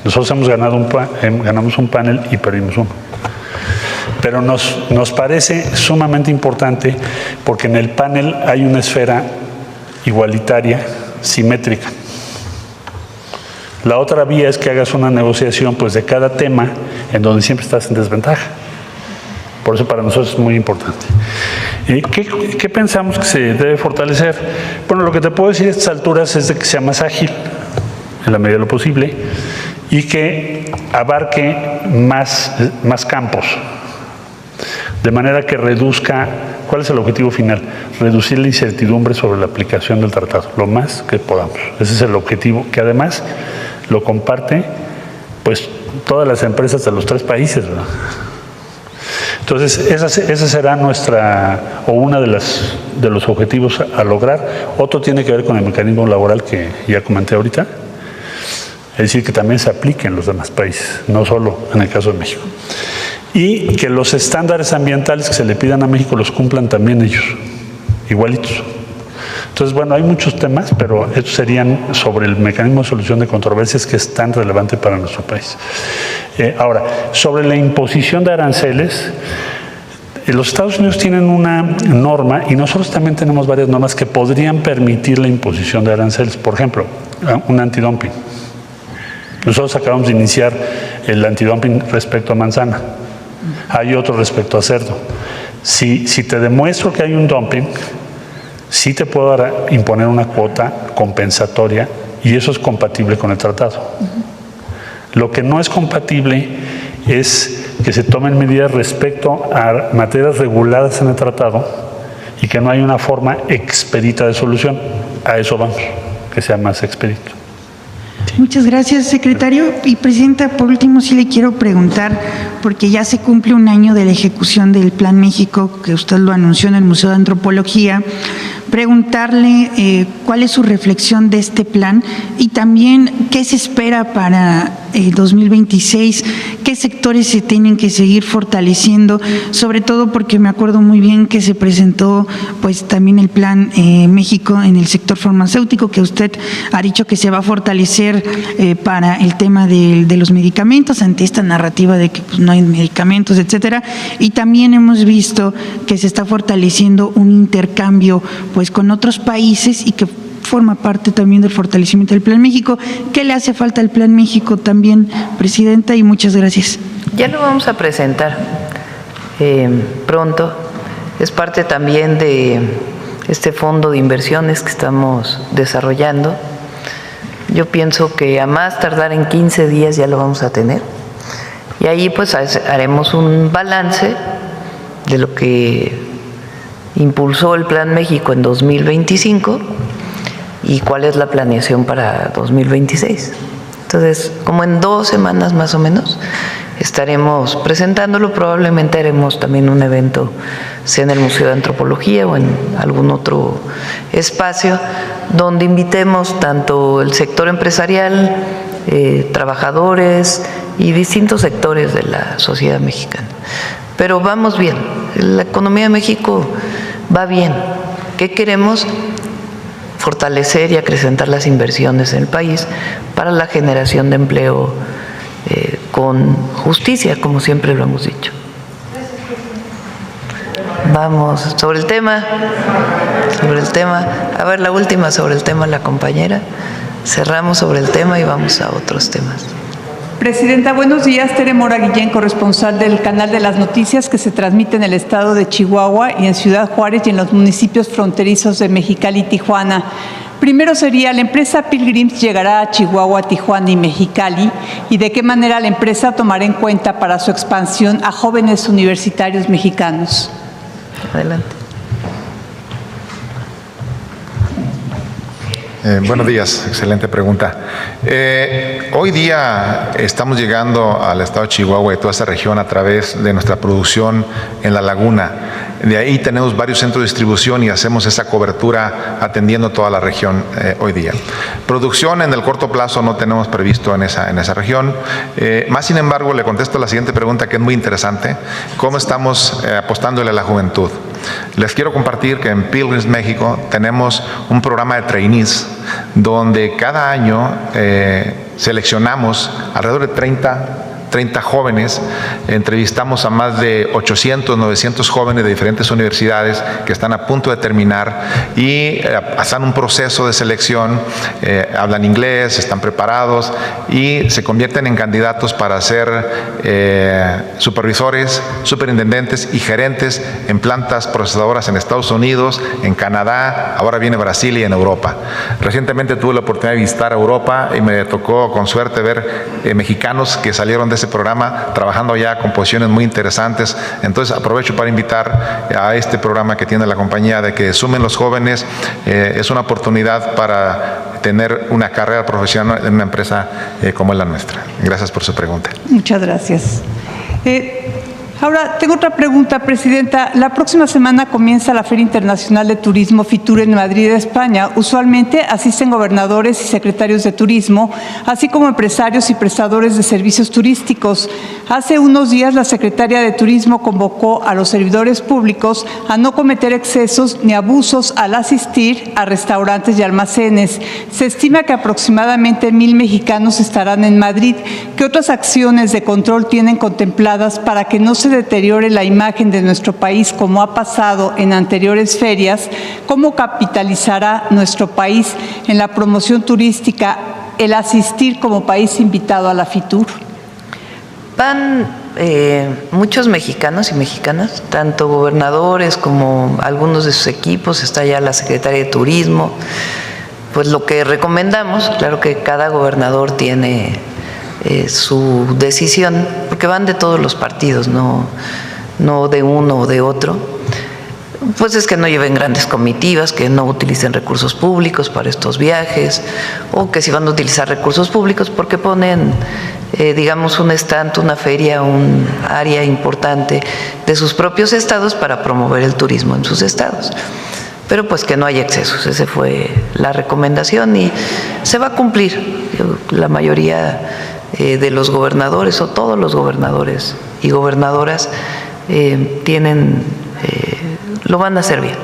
Nosotros ganamos un panel y perdimos uno. Pero nos parece sumamente importante porque en el panel hay una esfera igualitaria, simétrica. La otra vía es que hagas una negociación pues, de cada tema en donde siempre estás en desventaja. Por eso para nosotros es muy importante. ¿Qué pensamos que se debe fortalecer? Bueno, lo que te puedo decir a estas alturas es de que sea más ágil, en la medida de lo posible, y que abarque más campos. De manera que reduzca, ¿cuál es el objetivo final? Reducir la incertidumbre sobre la aplicación del tratado, lo más que podamos. Ese es el objetivo, que además lo comparte pues todas las empresas de los 3 países, ¿verdad? Entonces, esa será uno de los objetivos a lograr. Otro tiene que ver con el mecanismo laboral que ya comenté ahorita, es decir, que también se aplique en los demás países, no solo en el caso de México. Y que los estándares ambientales que se le pidan a México los cumplan también ellos, igualitos. Entonces, bueno, hay muchos temas, pero estos serían sobre el mecanismo de solución de controversias que es tan relevante para nuestro país. Ahora, sobre la imposición de aranceles, los Estados Unidos tienen una norma y nosotros también tenemos varias normas que podrían permitir la imposición de aranceles. Por ejemplo, un antidumping. Nosotros acabamos de iniciar el antidumping respecto a manzana. Hay otro respecto a cerdo. Si te demuestro que hay un dumping, sí te puedo imponer una cuota compensatoria y eso es compatible con el tratado. Lo que no es compatible es que se tomen medidas respecto a materias reguladas en el tratado y que no hay una forma expedita de solución. A eso vamos, que sea más expedito. Muchas gracias, secretario. Y presidenta, por último sí le quiero preguntar, porque ya se cumple un año de la ejecución del Plan México, que usted lo anunció en el Museo de Antropología, preguntarle cuál es su reflexión de este plan y también qué se espera para 2026, qué sectores se tienen que seguir fortaleciendo, sobre todo porque me acuerdo muy bien que se presentó pues también el Plan México en el sector farmacéutico, que usted ha dicho que se va a fortalecer para el tema de los medicamentos, ante esta narrativa de que pues, no hay medicamentos, etcétera, y también hemos visto que se está fortaleciendo un intercambio pues con otros países y que forma parte también del fortalecimiento del Plan México. ¿Qué le hace falta al Plan México también, presidenta? Y muchas gracias. Ya lo vamos a presentar pronto. Es parte también de este fondo de inversiones que estamos desarrollando. Yo pienso que a más tardar en 15 días ya lo vamos a tener. Y ahí pues haremos un balance de lo que impulsó el Plan México en 2025 y cuál es la planeación para 2026. Entonces, como en 2 semanas más o menos, estaremos presentándolo. Probablemente haremos también un evento, sea en el Museo de Antropología o en algún otro espacio, donde invitemos tanto el sector empresarial, trabajadores y distintos sectores de la sociedad mexicana. Pero vamos bien, la economía de México va bien. ¿Qué queremos? Fortalecer y acrecentar las inversiones en el país para la generación de empleo con justicia, como siempre lo hemos dicho. Vamos, sobre el tema, a ver, la última sobre el tema, la compañera. Cerramos sobre el tema y vamos a otros temas. Presidenta, buenos días. Tere Mora Guillén, corresponsal del Canal de las Noticias, que se transmite en el estado de Chihuahua y en Ciudad Juárez y en los municipios fronterizos de Mexicali y Tijuana. Primero sería, ¿la empresa Pilgrims llegará a Chihuahua, Tijuana y Mexicali? ¿Y de qué manera la empresa tomará en cuenta para su expansión a jóvenes universitarios mexicanos? Adelante. Buenos días, excelente pregunta. Hoy día estamos llegando al estado de Chihuahua y toda esa región a través de nuestra producción en La Laguna. De ahí tenemos varios centros de distribución y hacemos esa cobertura atendiendo toda la región hoy día. Producción en el corto plazo no tenemos previsto en esa región. Más sin embargo, le contesto la siguiente pregunta que es muy interesante. ¿Cómo estamos apostándole a la juventud? Les quiero compartir que en Pilgrims México tenemos un programa de trainees donde cada año seleccionamos alrededor de 30 jóvenes, entrevistamos a más de 800, 900 jóvenes de diferentes universidades que están a punto de terminar y pasan un proceso de selección, hablan inglés, están preparados y se convierten en candidatos para ser supervisores, superintendentes y gerentes en plantas procesadoras en Estados Unidos, en Canadá, ahora viene Brasil y en Europa. Recientemente tuve la oportunidad de visitar Europa y me tocó con suerte ver mexicanos que salieron de ese programa trabajando ya con posiciones muy interesantes. Entonces aprovecho para invitar a este programa que tiene la compañía de que sumen los jóvenes. Es una oportunidad para tener una carrera profesional en una empresa como es la nuestra. Gracias por su pregunta. Muchas gracias. Ahora, tengo otra pregunta, Presidenta. La próxima semana comienza la Feria Internacional de Turismo FITUR en Madrid, España. Usualmente asisten gobernadores y secretarios de turismo, así como empresarios y prestadores de servicios turísticos. Hace unos días, la Secretaria de Turismo convocó a los servidores públicos a no cometer excesos ni abusos al asistir a restaurantes y almacenes. Se estima que aproximadamente 1,000 mexicanos estarán en Madrid. ¿Qué otras acciones de control tienen contempladas para que no se deteriore la imagen de nuestro país como ha pasado en anteriores ferias? ¿Cómo capitalizará nuestro país en la promoción turística el asistir como país invitado a la FITUR? Van muchos mexicanos y mexicanas, tanto gobernadores como algunos de sus equipos, está ya la Secretaria de Turismo. Pues lo que recomendamos, claro que cada gobernador tiene su decisión, porque van de todos los partidos, no de uno o de otro, pues es que no lleven grandes comitivas, que no utilicen recursos públicos para estos viajes, o que si van a utilizar recursos públicos, porque ponen, digamos, un stand, una feria, un área importante de sus propios estados para promover el turismo en sus estados. Pero pues que no haya excesos, esa fue la recomendación y se va a cumplir. La mayoría de los gobernadores o todos los gobernadores y gobernadoras lo van a hacer bien.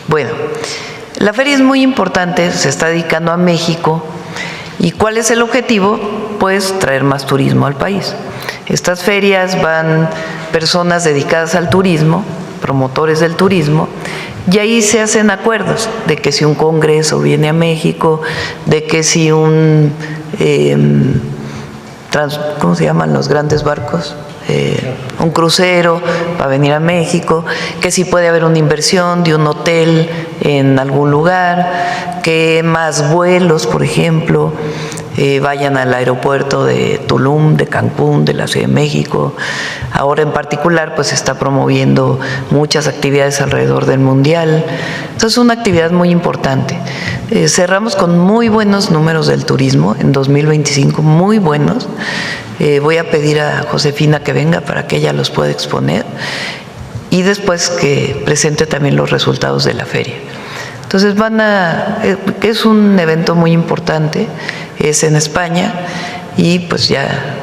Bueno, la feria es muy importante, se está dedicando a México. ¿Y cuál es el objetivo? Pues traer más turismo al país. Estas ferias van personas dedicadas al turismo, promotores del turismo, y ahí se hacen acuerdos de que si un congreso viene a México, de que si un ¿cómo se llaman los grandes barcos? Un crucero va a venir a México, que si puede haber una inversión de un hotel en algún lugar, que más vuelos, por ejemplo, vayan al aeropuerto de Tulum, de Cancún, de la Ciudad de México. Ahora en particular pues se está promoviendo muchas actividades alrededor del Mundial. Entonces es una actividad muy importante. Cerramos con muy buenos números del turismo en 2025, muy buenos. Voy a pedir a Josefina que venga para que ella los pueda exponer y después que presente también los resultados de la feria. Entonces es un evento muy importante, es en España y pues ya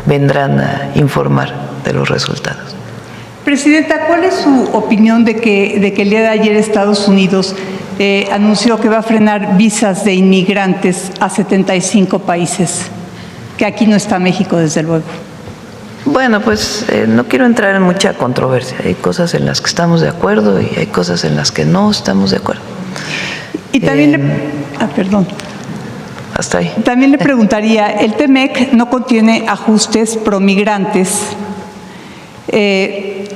vendrán a informar de los resultados. Presidenta, ¿cuál es su opinión de que el día de ayer Estados Unidos anunció que va a frenar visas de inmigrantes a 75 países? Que aquí no está México, desde luego. Bueno, pues no quiero entrar en mucha controversia. Hay cosas en las que estamos de acuerdo y hay cosas en las que no estamos de acuerdo. Y también perdón. Hasta ahí. También le preguntaría, el TEMEC no contiene ajustes promigrantes,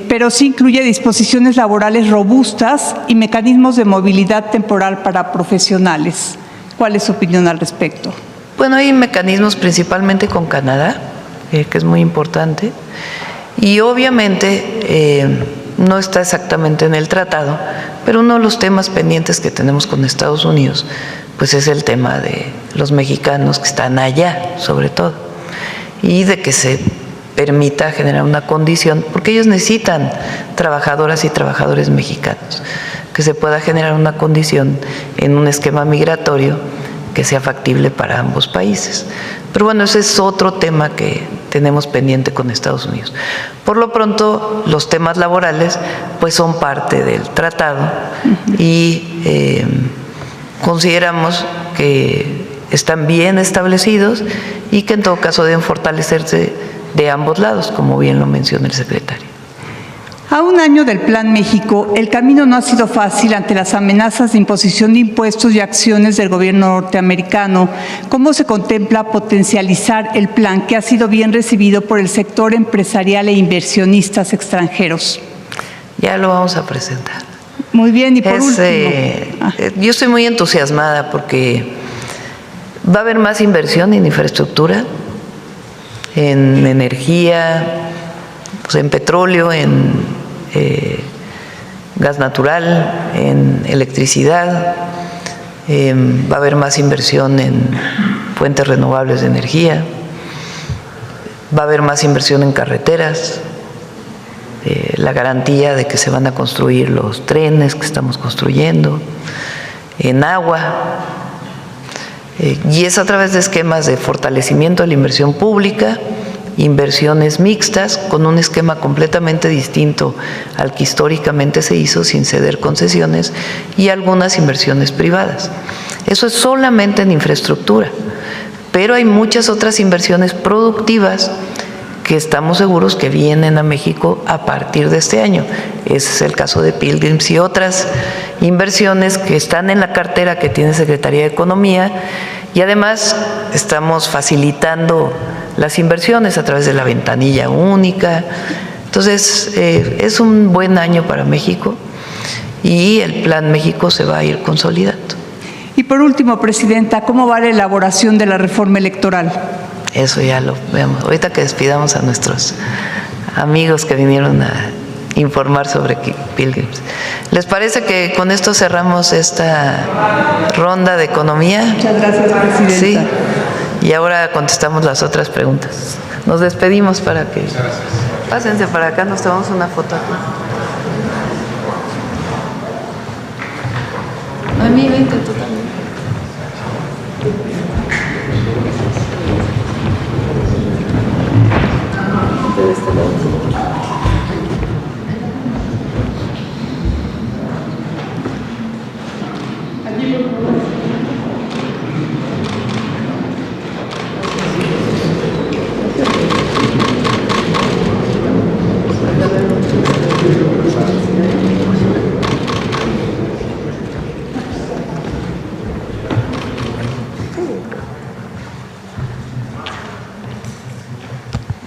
pero sí incluye disposiciones laborales robustas y mecanismos de movilidad temporal para profesionales. ¿Cuál es su opinión al respecto? Bueno, hay mecanismos principalmente con Canadá, que es muy importante, y obviamente no está exactamente en el tratado, pero uno de los temas pendientes que tenemos con Estados Unidos, pues es el tema de los mexicanos que están allá, sobre todo, y de que se permita generar una condición, porque ellos necesitan trabajadoras y trabajadores mexicanos, que se pueda generar una condición en un esquema migratorio que sea factible para ambos países. Pero bueno, ese es otro tema que tenemos pendiente con Estados Unidos. Por lo pronto, los temas laborales pues son parte del tratado y consideramos que están bien establecidos y que en todo caso deben fortalecerse de ambos lados, como bien lo menciona el secretario. A un año del Plan México, el camino no ha sido fácil ante las amenazas de imposición de impuestos y acciones del gobierno norteamericano. ¿Cómo se contempla potencializar el plan que ha sido bien recibido por el sector empresarial e inversionistas extranjeros? Ya lo vamos a presentar. Muy bien, y por último. Yo estoy muy entusiasmada porque va a haber más inversión en infraestructura, en energía, pues en petróleo, en gas natural, en electricidad, va a haber más inversión en fuentes renovables de energía, va a haber más inversión en carreteras, la garantía de que se van a construir los trenes que estamos construyendo, en agua, y es a través de esquemas de fortalecimiento de la inversión pública, inversiones mixtas, con un esquema completamente distinto al que históricamente se hizo, sin ceder concesiones, y algunas inversiones privadas. Eso es solamente en infraestructura, pero hay muchas otras inversiones productivas que estamos seguros que vienen a México a partir de este año. Ese es el caso de Pilgrims y otras inversiones que están en la cartera que tiene Secretaría de Economía, y además estamos facilitando las inversiones a través de la ventanilla única. Entonces, es un buen año para México y el Plan México se va a ir consolidando. Y por último, Presidenta, ¿cómo va la elaboración de la reforma electoral? Eso ya lo vemos. Ahorita que despidamos a nuestros amigos que vinieron a informar sobre Pilgrims. ¿Les parece que con esto cerramos esta ronda de economía? Muchas gracias, Presidenta. Sí. Y ahora contestamos las otras preguntas. Nos despedimos para que... Pásense para acá, nos tomamos una foto aquí. Noemí, vente tú también. De este lado.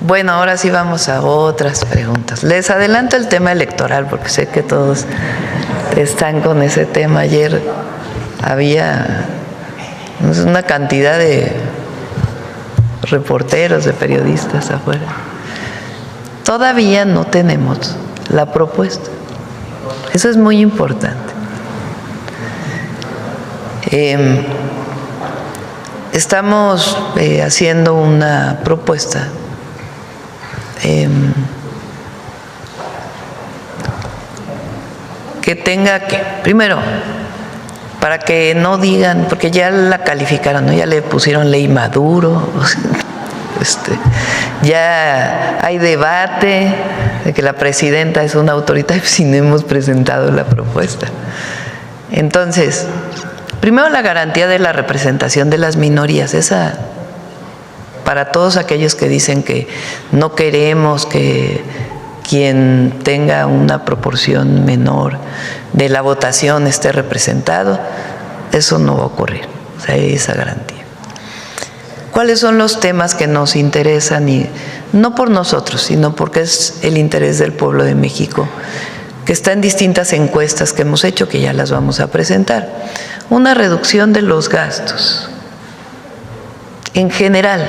Bueno, ahora sí vamos a otras preguntas. Les adelanto el tema electoral porque sé que todos están con ese tema. Ayer había una cantidad de reporteros, de periodistas afuera. Todavía no tenemos la propuesta. Eso es muy importante. Estamos haciendo una propuesta que tenga que, primero, para que no digan, porque ya la calificaron, ¿no? Ya le pusieron ley Maduro, ya hay debate de que la presidenta es una autoridad si no hemos presentado la propuesta. Entonces, primero la garantía de la representación de las minorías, esa para todos aquellos que dicen que no queremos que quien tenga una proporción menor de la votación esté representado, eso no va a ocurrir, o sea, hay esa garantía. ¿Cuáles son los temas que nos interesan? Y no por nosotros, sino porque es el interés del pueblo de México, que está en distintas encuestas que hemos hecho, que ya las vamos a presentar. Una reducción de los gastos, en general,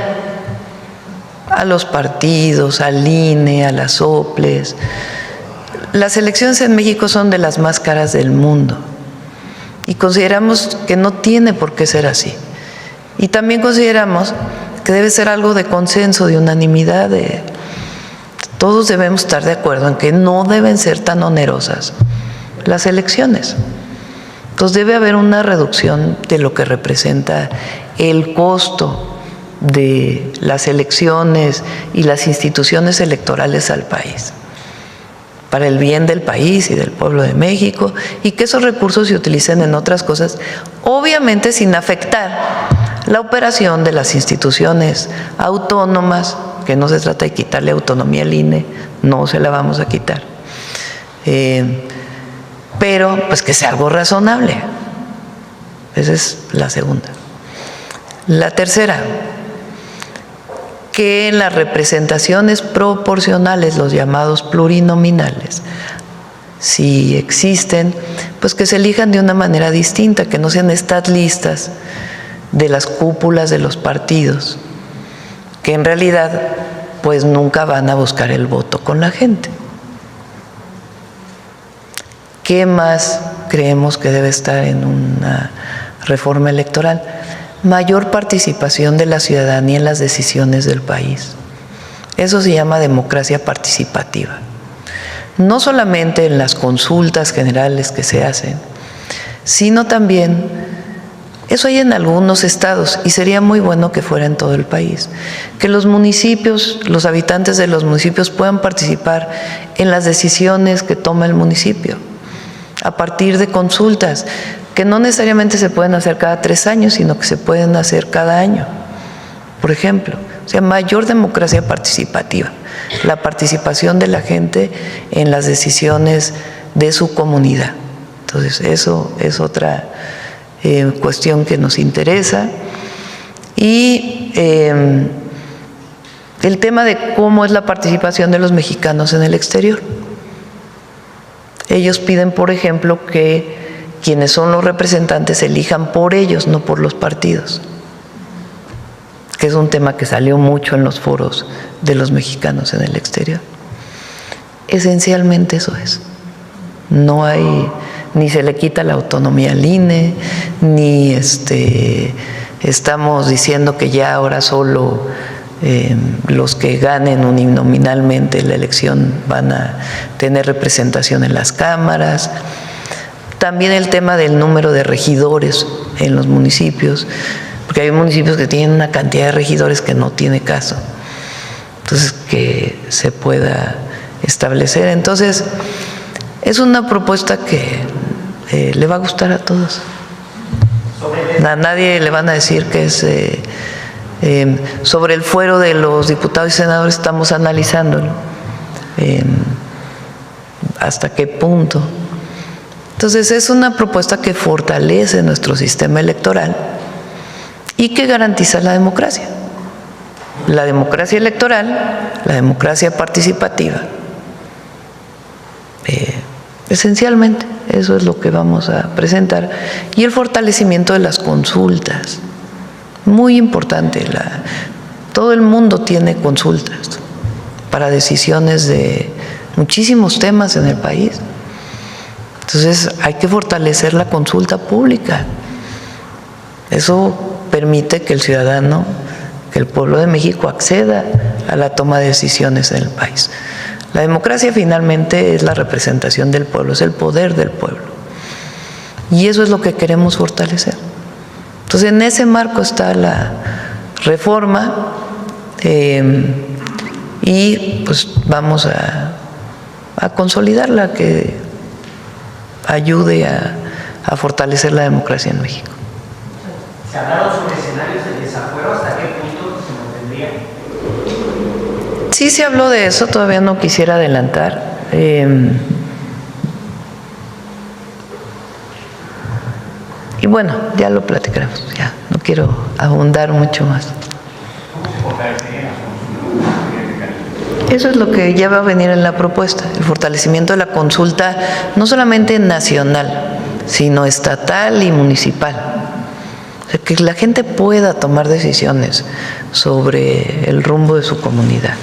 a los partidos, al INE, a las OPLES. Las elecciones en México son de las más caras del mundo y consideramos que no tiene por qué ser así. Y también consideramos que debe ser algo de consenso, de unanimidad, todos debemos estar de acuerdo en que no deben ser tan onerosas las elecciones. Entonces debe haber una reducción de lo que representa el costo de las elecciones y las instituciones electorales al país, para el bien del país y del pueblo de México, y que esos recursos se utilicen en otras cosas, obviamente sin afectar la operación de las instituciones autónomas, que no se trata de quitarle autonomía al INE, no se la vamos a quitar, pero pues que sea algo razonable. Esa es la segunda. La tercera, que en las representaciones proporcionales, los llamados plurinominales, si existen, pues que se elijan de una manera distinta, que no sean estas listas de las cúpulas de los partidos, que en realidad pues nunca van a buscar el voto con la gente. ¿Qué más creemos que debe estar en una reforma electoral? Mayor participación de la ciudadanía en las decisiones del país. Eso se llama democracia participativa. No solamente en las consultas generales que se hacen, sino también, eso hay en algunos estados y sería muy bueno que fuera en todo el país, que los municipios, los habitantes de los municipios puedan participar en las decisiones que toma el municipio a partir de consultas, que no necesariamente se pueden hacer cada 3 años, sino que se pueden hacer cada año, por ejemplo. O sea, mayor democracia participativa, la participación de la gente en las decisiones de su comunidad. Entonces, eso es otra cuestión que nos interesa. Y el tema de cómo es la participación de los mexicanos en el exterior. Ellos piden, por ejemplo, que quienes son los representantes se elijan por ellos, no por los partidos, que es un tema que salió mucho en los foros de los mexicanos en el exterior. Esencialmente eso es. No hay, ni se le quita la autonomía al INE, ni estamos diciendo que ya ahora solo los que ganen uninominalmente la elección van a tener representación en las cámaras. También el tema del número de regidores en los municipios, porque hay municipios que tienen una cantidad de regidores que no tiene caso. Entonces, que se pueda establecer. Entonces, es una propuesta que le va a gustar a todos. A nadie le van a decir que es... sobre el fuero de los diputados y senadores estamos analizándolo. ¿Hasta qué punto? Entonces, es una propuesta que fortalece nuestro sistema electoral y que garantiza la democracia electoral, la democracia participativa. Esencialmente, eso es lo que vamos a presentar. Y el fortalecimiento de las consultas. Muy importante, todo el mundo tiene consultas para decisiones de muchísimos temas en el país. Entonces hay que fortalecer la consulta pública. Eso permite que el ciudadano, que el pueblo de México acceda a la toma de decisiones en el país. La democracia finalmente es la representación del pueblo, es el poder del pueblo. Y eso es lo que queremos fortalecer. Entonces, en ese marco está la reforma y pues vamos a consolidarla, que ayude a fortalecer la democracia en México. ¿Se ha hablado sobre escenarios de desafuero? ¿Hasta qué punto se mantendría? Sí se habló de eso, todavía no quisiera adelantar. Y bueno, ya lo platicaremos, ya no quiero abundar mucho más. Eso es lo que ya va a venir en la propuesta, el fortalecimiento de la consulta, no solamente nacional, sino estatal y municipal. O sea, que la gente pueda tomar decisiones sobre el rumbo de su comunidad.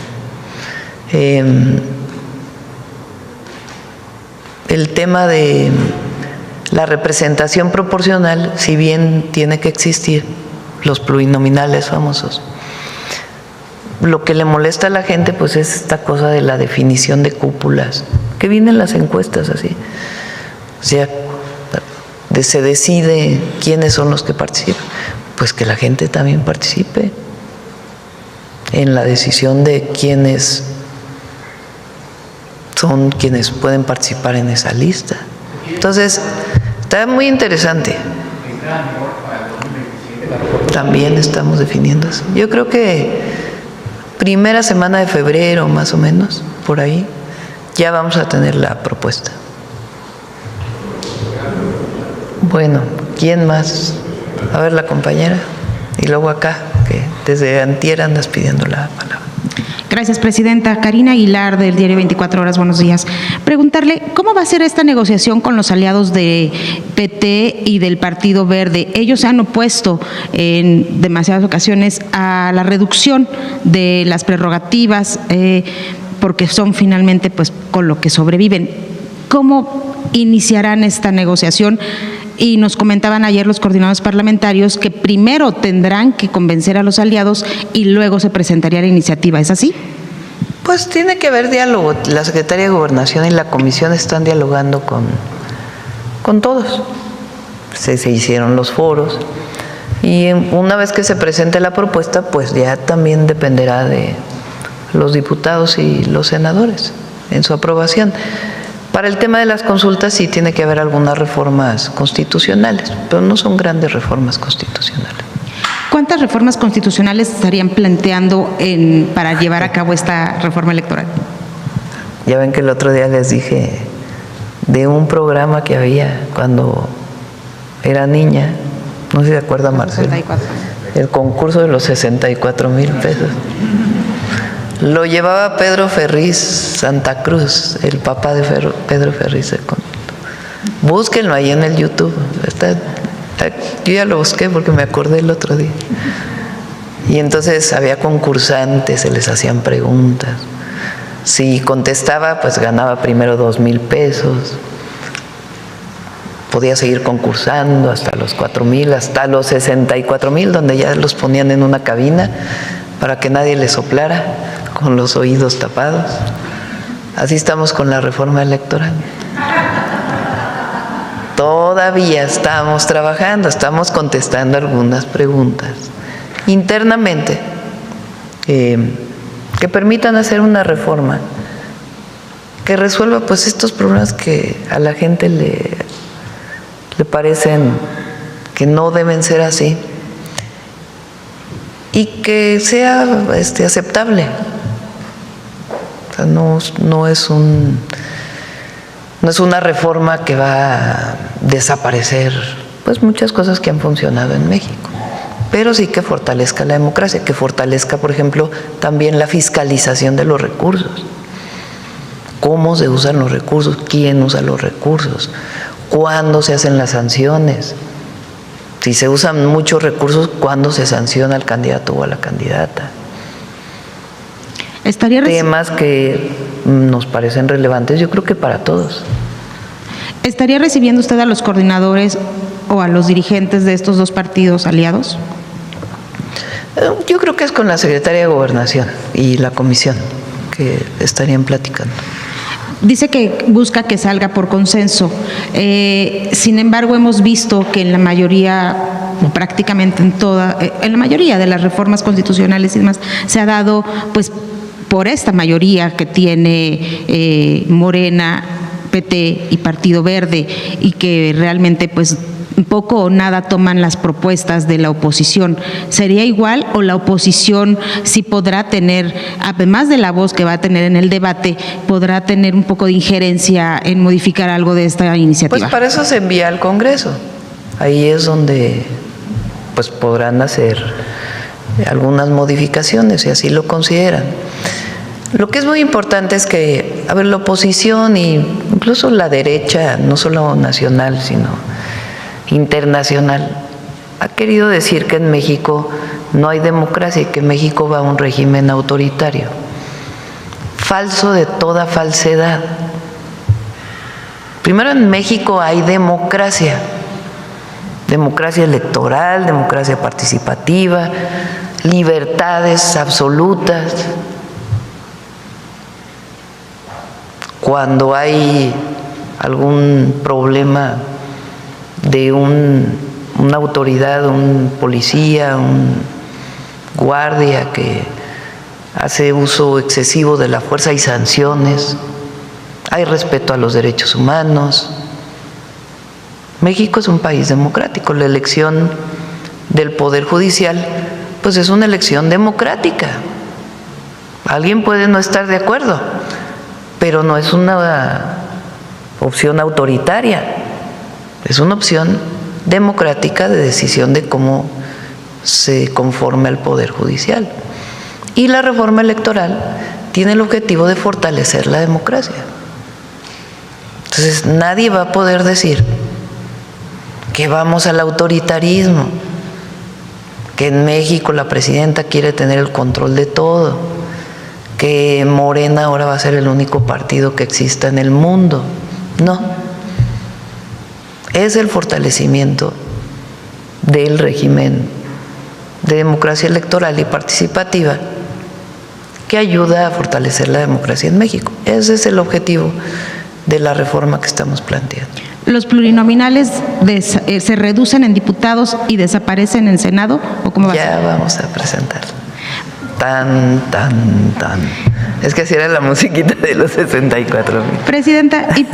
El tema de la representación proporcional, si bien tiene que existir, los plurinominales famosos, lo que le molesta a la gente pues es esta cosa de la definición de cúpulas, que vienen las encuestas así. O sea, se decide quiénes son los que participan, pues que la gente también participe en la decisión de quiénes son quienes pueden participar en esa lista. Entonces, está muy interesante. También estamos definiendo eso. Yo creo que primera semana de febrero, más o menos, por ahí, ya vamos a tener la propuesta. Bueno, ¿quién más? A ver, la compañera. Y luego acá, que desde antier andas pidiendo la palabra. Gracias, presidenta. Karina Aguilar, del diario 24 Horas, buenos días. Preguntarle, ¿cómo va a ser esta negociación con los aliados de PT y del Partido Verde? Ellos se han opuesto en demasiadas ocasiones a la reducción de las prerrogativas, porque son finalmente pues con lo que sobreviven. ¿Cómo iniciarán esta negociación? Y nos comentaban ayer los coordinadores parlamentarios que primero tendrán que convencer a los aliados y luego se presentaría la iniciativa. ¿Es así? Pues tiene que haber diálogo. La Secretaría de Gobernación y la Comisión están dialogando con todos. Se hicieron los foros y una vez que se presente la propuesta, pues ya también dependerá de los diputados y los senadores en su aprobación. Para el tema de las consultas sí tiene que haber algunas reformas constitucionales, pero no son grandes reformas constitucionales. ¿Cuántas reformas constitucionales estarían planteando para llevar a cabo esta reforma electoral? Ya ven que el otro día les dije de un programa que había cuando era niña, no sé si se acuerda Marcelo, 64. El concurso de los 64,000 pesos. Lo llevaba Pedro Ferriz Santa Cruz, el papá de Pedro Ferriz. Búsquenlo ahí en el YouTube. Yo ya lo busqué porque me acordé el otro día. Y entonces había concursantes, se les hacían preguntas. Si contestaba, pues ganaba primero 2,000 pesos. Podía seguir concursando hasta los 4,000, hasta los 64,000, donde ya los ponían en una cabina para que nadie les soplara, con los oídos tapados. Así estamos con la reforma electoral. Todavía estamos trabajando, estamos contestando algunas preguntas internamente que permitan hacer una reforma que resuelva pues estos problemas que a la gente le parecen que no deben ser así y que sea aceptable. O sea, no es una reforma que va a desaparecer pues muchas cosas que han funcionado en México, pero sí que fortalezca la democracia, que fortalezca, por ejemplo, también la fiscalización de los recursos. ¿Cómo se usan los recursos? ¿Quién usa los recursos? ¿Cuándo se hacen las sanciones? Si se usan muchos recursos, ¿cuándo se sanciona al candidato o a la candidata? Temas que nos parecen relevantes, yo creo que para todos. ¿Estaría recibiendo usted a los coordinadores o a los dirigentes de estos dos partidos aliados? Yo creo que es con la Secretaría de Gobernación y la Comisión que estarían platicando. Dice que busca que salga por consenso. Sin embargo, hemos visto que en la mayoría, o prácticamente en la mayoría de las reformas constitucionales y demás, se ha dado, pues, por esta mayoría que tiene Morena, PT y Partido Verde, y que realmente, pues, poco o nada toman las propuestas de la oposición. ¿Sería igual o la oposición sí podrá tener, además de la voz que va a tener en el debate, podrá tener un poco de injerencia en modificar algo de esta iniciativa? Pues para eso se envía al Congreso. Ahí es donde pues podrán hacer algunas modificaciones si así lo consideran. Lo que es muy importante es que, a ver, la oposición e incluso la derecha, no solo nacional, sino internacional, ha querido decir que en México no hay democracia y que México va a un régimen autoritario. Falso de toda falsedad. Primero, en México hay democracia electoral, democracia participativa, libertades absolutas. Cuando hay algún problema de una autoridad, un policía, un guardia que hace uso excesivo de la fuerza, hay sanciones, hay respeto a los derechos humanos. México es un país democrático. La elección del Poder Judicial, pues es una elección democrática. Alguien puede no estar de acuerdo, pero no es una opción autoritaria, es una opción democrática de decisión de cómo se conforma el Poder Judicial. Y la reforma electoral tiene el objetivo de fortalecer la democracia. Entonces, nadie va a poder decir que vamos al autoritarismo, que en México la presidenta quiere tener el control de todo, que Morena ahora va a ser el único partido que exista en el mundo. No. Es el fortalecimiento del régimen de democracia electoral y participativa que ayuda a fortalecer la democracia en México. Ese es el objetivo de la reforma que estamos planteando. ¿Los plurinominales se reducen en diputados y desaparecen en Senado? ¿O cómo va a ser? Ya vamos a presentarlo. Tan. Es que así era la musiquita de los 64,000. Presidenta, y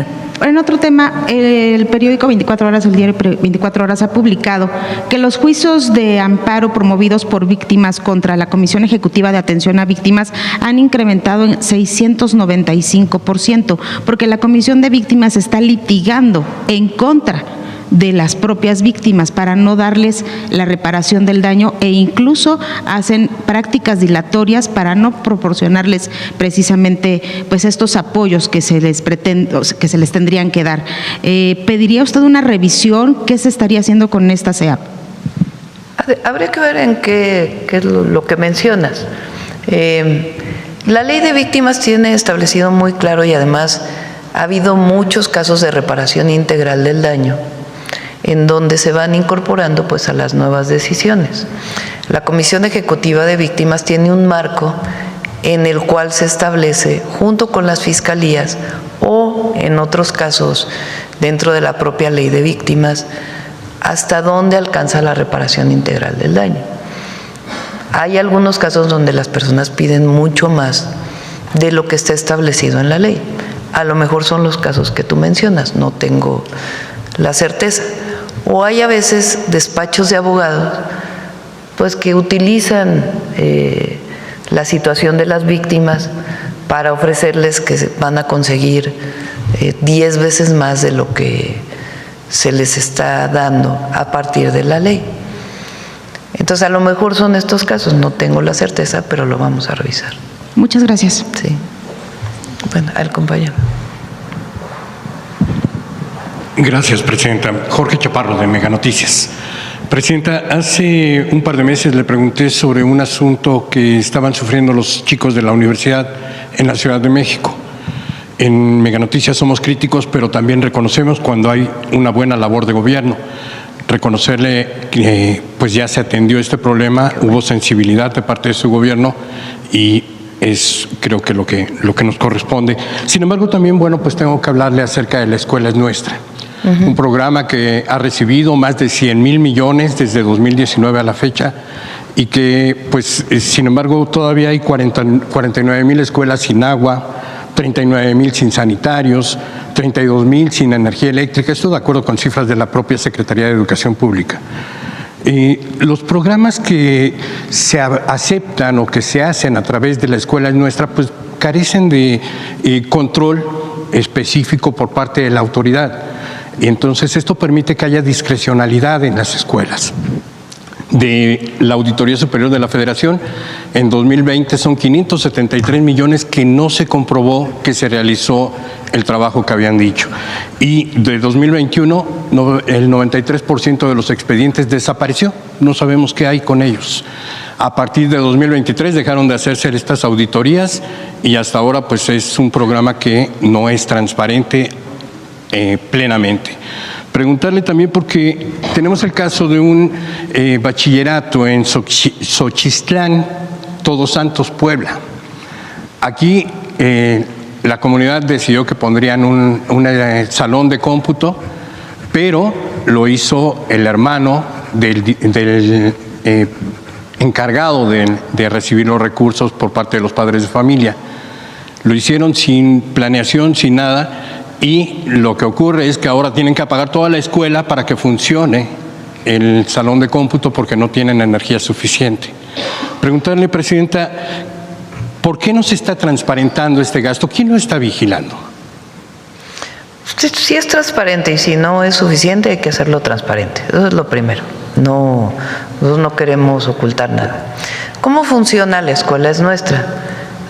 en otro tema, el periódico 24 Horas, el diario 24 Horas ha publicado que los juicios de amparo promovidos por víctimas contra la Comisión Ejecutiva de Atención a Víctimas han incrementado en 695%, porque la Comisión de Víctimas está litigando en contra de las propias víctimas para no darles la reparación del daño e incluso hacen prácticas dilatorias para no proporcionarles precisamente pues estos apoyos que se les tendrían que dar. ¿Pediría usted una revisión? ¿Qué se estaría haciendo con esta CEAP? Habría que ver en qué es lo que mencionas. La ley de víctimas tiene establecido muy claro, y además ha habido muchos casos de reparación integral del daño en donde se van incorporando pues a las nuevas decisiones. La Comisión Ejecutiva de Víctimas tiene un marco en el cual se establece, junto con las fiscalías o en otros casos dentro de la propia ley de víctimas, hasta dónde alcanza la reparación integral del daño. Hay algunos casos donde las personas piden mucho más de lo que está establecido en la ley. A lo mejor son los casos que tú mencionas, no tengo la certeza. O hay a veces despachos de abogados pues que utilizan la situación de las víctimas para ofrecerles que van a conseguir 10 veces más de lo que se les está dando a partir de la ley. Entonces, a lo mejor son estos casos, no tengo la certeza, pero lo vamos a revisar. Muchas gracias. Sí. Bueno, al compañero. Gracias, Presidenta. Jorge Chaparro, de Mega Noticias. Presidenta, hace un par de meses le pregunté sobre un asunto que estaban sufriendo los chicos de la universidad en la Ciudad de México. En Mega Noticias somos críticos, pero también reconocemos cuando hay una buena labor de gobierno. Reconocerle que pues ya se atendió este problema, hubo sensibilidad de parte de su gobierno y es creo que lo que nos corresponde. Sin embargo, también, bueno, pues tengo que hablarle acerca de La Escuela es Nuestra. Un programa que ha recibido más de 100,000 millones desde 2019 a la fecha y que, pues, sin embargo, todavía hay 49,000 escuelas sin agua, 39,000 sin sanitarios, 32,000 sin energía eléctrica. Esto de acuerdo con cifras de la propia Secretaría de Educación Pública. Los programas que se aceptan o que se hacen a través de La Escuela es Nuestra, pues carecen de control específico por parte de la autoridad. Y entonces esto permite que haya discrecionalidad en las escuelas. De la Auditoría Superior de la Federación, en 2020 son 573 millones que no se comprobó que se realizó el trabajo que habían dicho. Y de 2021, el 93% de los expedientes desapareció. No sabemos qué hay con ellos. A partir de 2023 dejaron de hacerse estas auditorías y hasta ahora pues es un programa que no es transparente plenamente. Preguntarle también porque tenemos el caso de un bachillerato en Xochixtlán, Todos Santos, Puebla. Aquí la comunidad decidió que pondrían un salón de cómputo, pero lo hizo el hermano del encargado de recibir los recursos por parte de los padres de familia. Lo hicieron sin planeación, sin nada, y lo que ocurre es que ahora tienen que apagar toda la escuela para que funcione el salón de cómputo porque no tienen energía suficiente. Preguntarle, Presidenta, ¿por qué no se está transparentando este gasto? ¿Quién lo está vigilando? Si es transparente y si no es suficiente hay que hacerlo transparente. Eso es lo primero. Nosotros no queremos ocultar nada. ¿Cómo funciona la escuela? Es nuestra.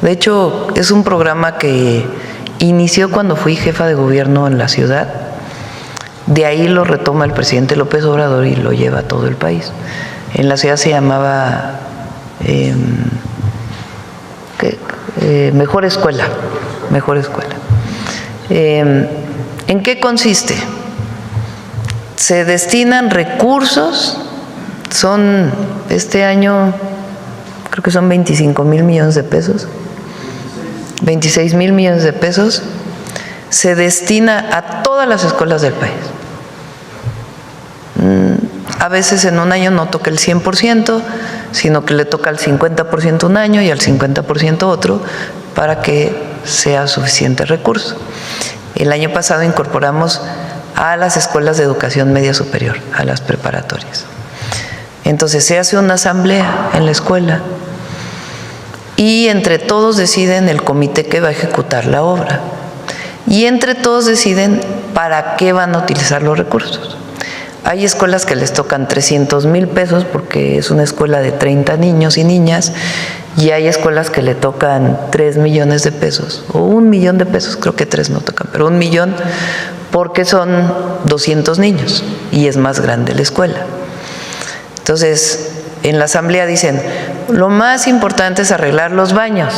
De hecho, es un programa que inició cuando fui jefa de gobierno en la ciudad. De ahí lo retoma el presidente López Obrador y lo lleva a todo el país. En la ciudad se llamaba Mejor Escuela. Mejor Escuela. ¿En qué consiste? Se destinan recursos, este año creo que son 25,000 millones de pesos, 26,000 millones de pesos, se destina a todas las escuelas del país. A veces en un año no toca el 100%, sino que le toca al 50% un año y al 50% otro para que sea suficiente recurso. El año pasado incorporamos a las escuelas de educación media superior, a las preparatorias. Entonces se hace una asamblea en la escuela y entre todos deciden el comité que va a ejecutar la obra y entre todos deciden para qué van a utilizar los recursos. Hay escuelas que les tocan 300,000 pesos porque es una escuela de 30 niños y niñas y hay escuelas que le tocan 3 millones de pesos o 1 millón de pesos, creo que 3 no tocan, pero 1 millón porque son 200 niños y es más grande la escuela. Entonces, en la asamblea dicen, lo más importante es arreglar los baños.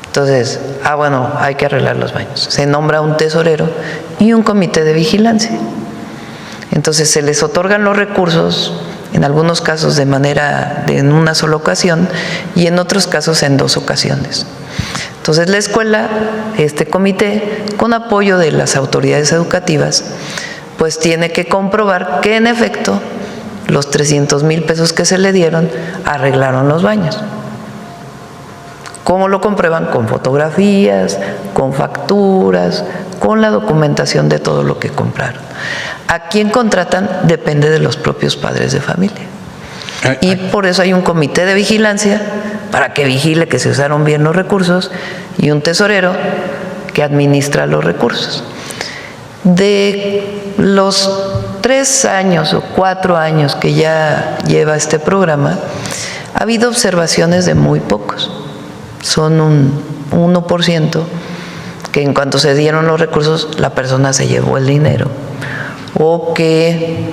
Entonces, bueno, hay que arreglar los baños. Se nombra un tesorero y un comité de vigilancia. Entonces, se les otorgan los recursos, en algunos casos en una sola ocasión y en otros casos en 2 ocasiones. Entonces, la escuela, este comité, con apoyo de las autoridades educativas, pues tiene que comprobar que en efecto los 300,000 pesos que se le dieron arreglaron los baños. ¿Cómo lo comprueban? Con fotografías, con facturas, con la documentación de todo lo que compraron. ¿A quién contratan? Depende de los propios padres de familia. Y por eso hay un comité de vigilancia para que vigile que se usaron bien los recursos y un tesorero que administra los recursos. De los 3 años o 4 años que ya lleva este programa, ha habido observaciones de muy pocos. Son un 1% que en cuanto se dieron los recursos, la persona se llevó el dinero o que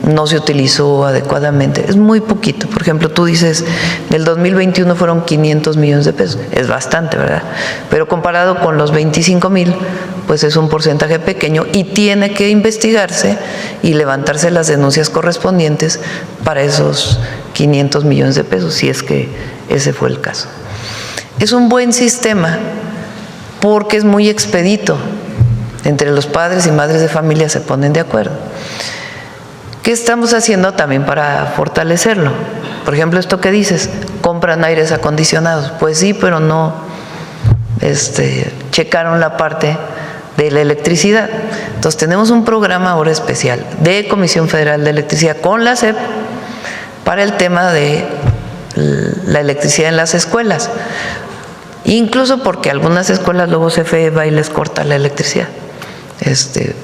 no se utilizó adecuadamente. Es muy poquito. Por ejemplo, tú dices, del 2021 fueron 500 millones de pesos. Es bastante, ¿verdad? Pero comparado con los 25,000, pues es un porcentaje pequeño y tiene que investigarse y levantarse las denuncias correspondientes para esos 500 millones de pesos, si es que ese fue el caso. Es un buen sistema porque es muy expedito. Entre los padres y madres de familia se ponen de acuerdo. ¿Qué estamos haciendo también para fortalecerlo? Por ejemplo, esto que dices, compran aires acondicionados. Pues sí, pero no checaron la parte de la electricidad. Entonces tenemos un programa ahora especial de Comisión Federal de Electricidad con la SEP para el tema de la electricidad en las escuelas. Incluso porque algunas escuelas luego CFE va y les corta la electricidad.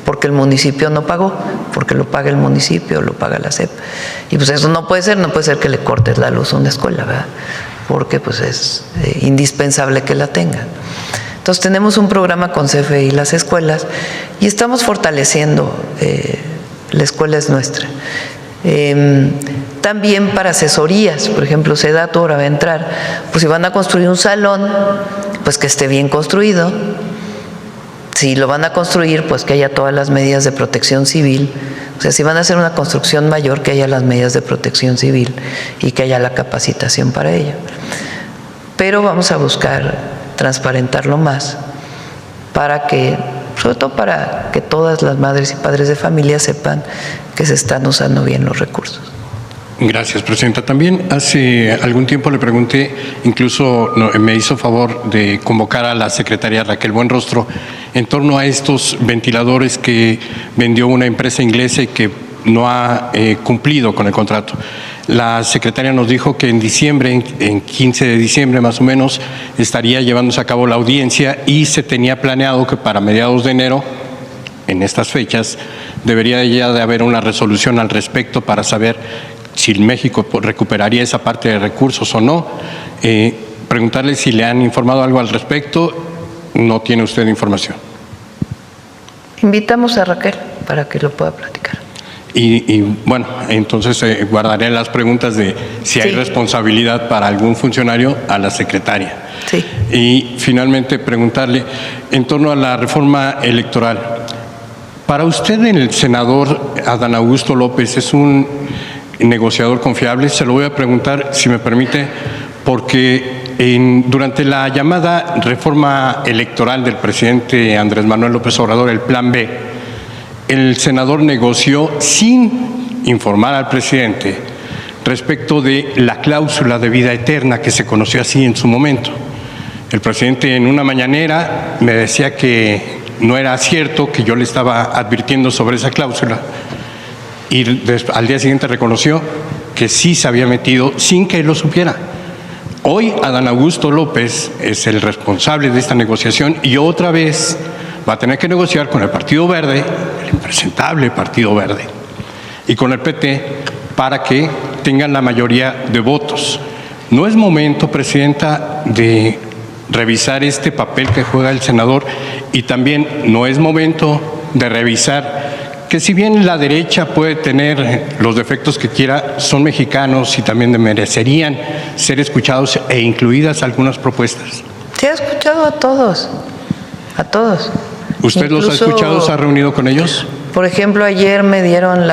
Porque el municipio no pagó, porque lo paga el municipio, lo paga la SEP. Y pues eso no puede ser que le cortes la luz a una escuela, ¿verdad? Porque pues es indispensable que la tengan. Entonces tenemos un programa con CFE y las escuelas y estamos fortaleciendo, la escuela es nuestra. También para asesorías, por ejemplo, SEDATU ahora va a entrar, pues si van a construir un salón, pues que esté bien construido. si lo van a construir, pues que haya todas las medidas de protección civil. O sea, si van a hacer una construcción mayor, que haya las medidas de protección civil y que haya la capacitación para ello. Pero vamos a buscar transparentarlo más para que, sobre todo para que todas las madres y padres de familia sepan que se están usando bien los recursos. Gracias, Presidenta. También hace algún tiempo le pregunté, incluso me hizo favor de convocar a la secretaria Raquel Buenrostro en torno a estos ventiladores que vendió una empresa inglesa y que no ha cumplido con el contrato. La secretaria nos dijo que en diciembre, en 15 de diciembre más o menos, estaría llevándose a cabo la audiencia y se tenía planeado que para mediados de enero, en estas fechas, debería ya de haber una resolución al respecto para saber si México recuperaría esa parte de recursos o no. Preguntarle si le han informado algo al respecto. No tiene usted información. Invitamos a Raquel para que lo pueda platicar. Y bueno, entonces guardaré las preguntas de si hay responsabilidad para algún funcionario a la secretaria. Sí. Y finalmente preguntarle en torno a la reforma electoral. Para usted el senador Adán Augusto López es un negociador confiable. Se lo voy a preguntar, si me permite, porque durante la llamada reforma electoral del presidente Andrés Manuel López Obrador, el Plan B, el senador negoció sin informar al presidente respecto de la cláusula de vida eterna que se conoció así en su momento. El presidente en una mañanera me decía que no era cierto, que yo le estaba advirtiendo sobre esa cláusula, y al día siguiente reconoció que sí se había metido sin que él lo supiera. Hoy Adán Augusto López es el responsable de esta negociación y otra vez va a tener que negociar con el Partido Verde, el impresentable Partido Verde, y con el PT para que tengan la mayoría de votos. ¿No es momento, Presidenta, de revisar este papel que juega el senador? Y también no es momento de revisar que, si bien la derecha puede tener los defectos que quiera, son mexicanos y también merecerían ser escuchados e incluidas algunas propuestas. Se ha escuchado a todos, a todos. ¿Usted los ha escuchado? ¿Se ha reunido con ellos? Por ejemplo, ayer me dieron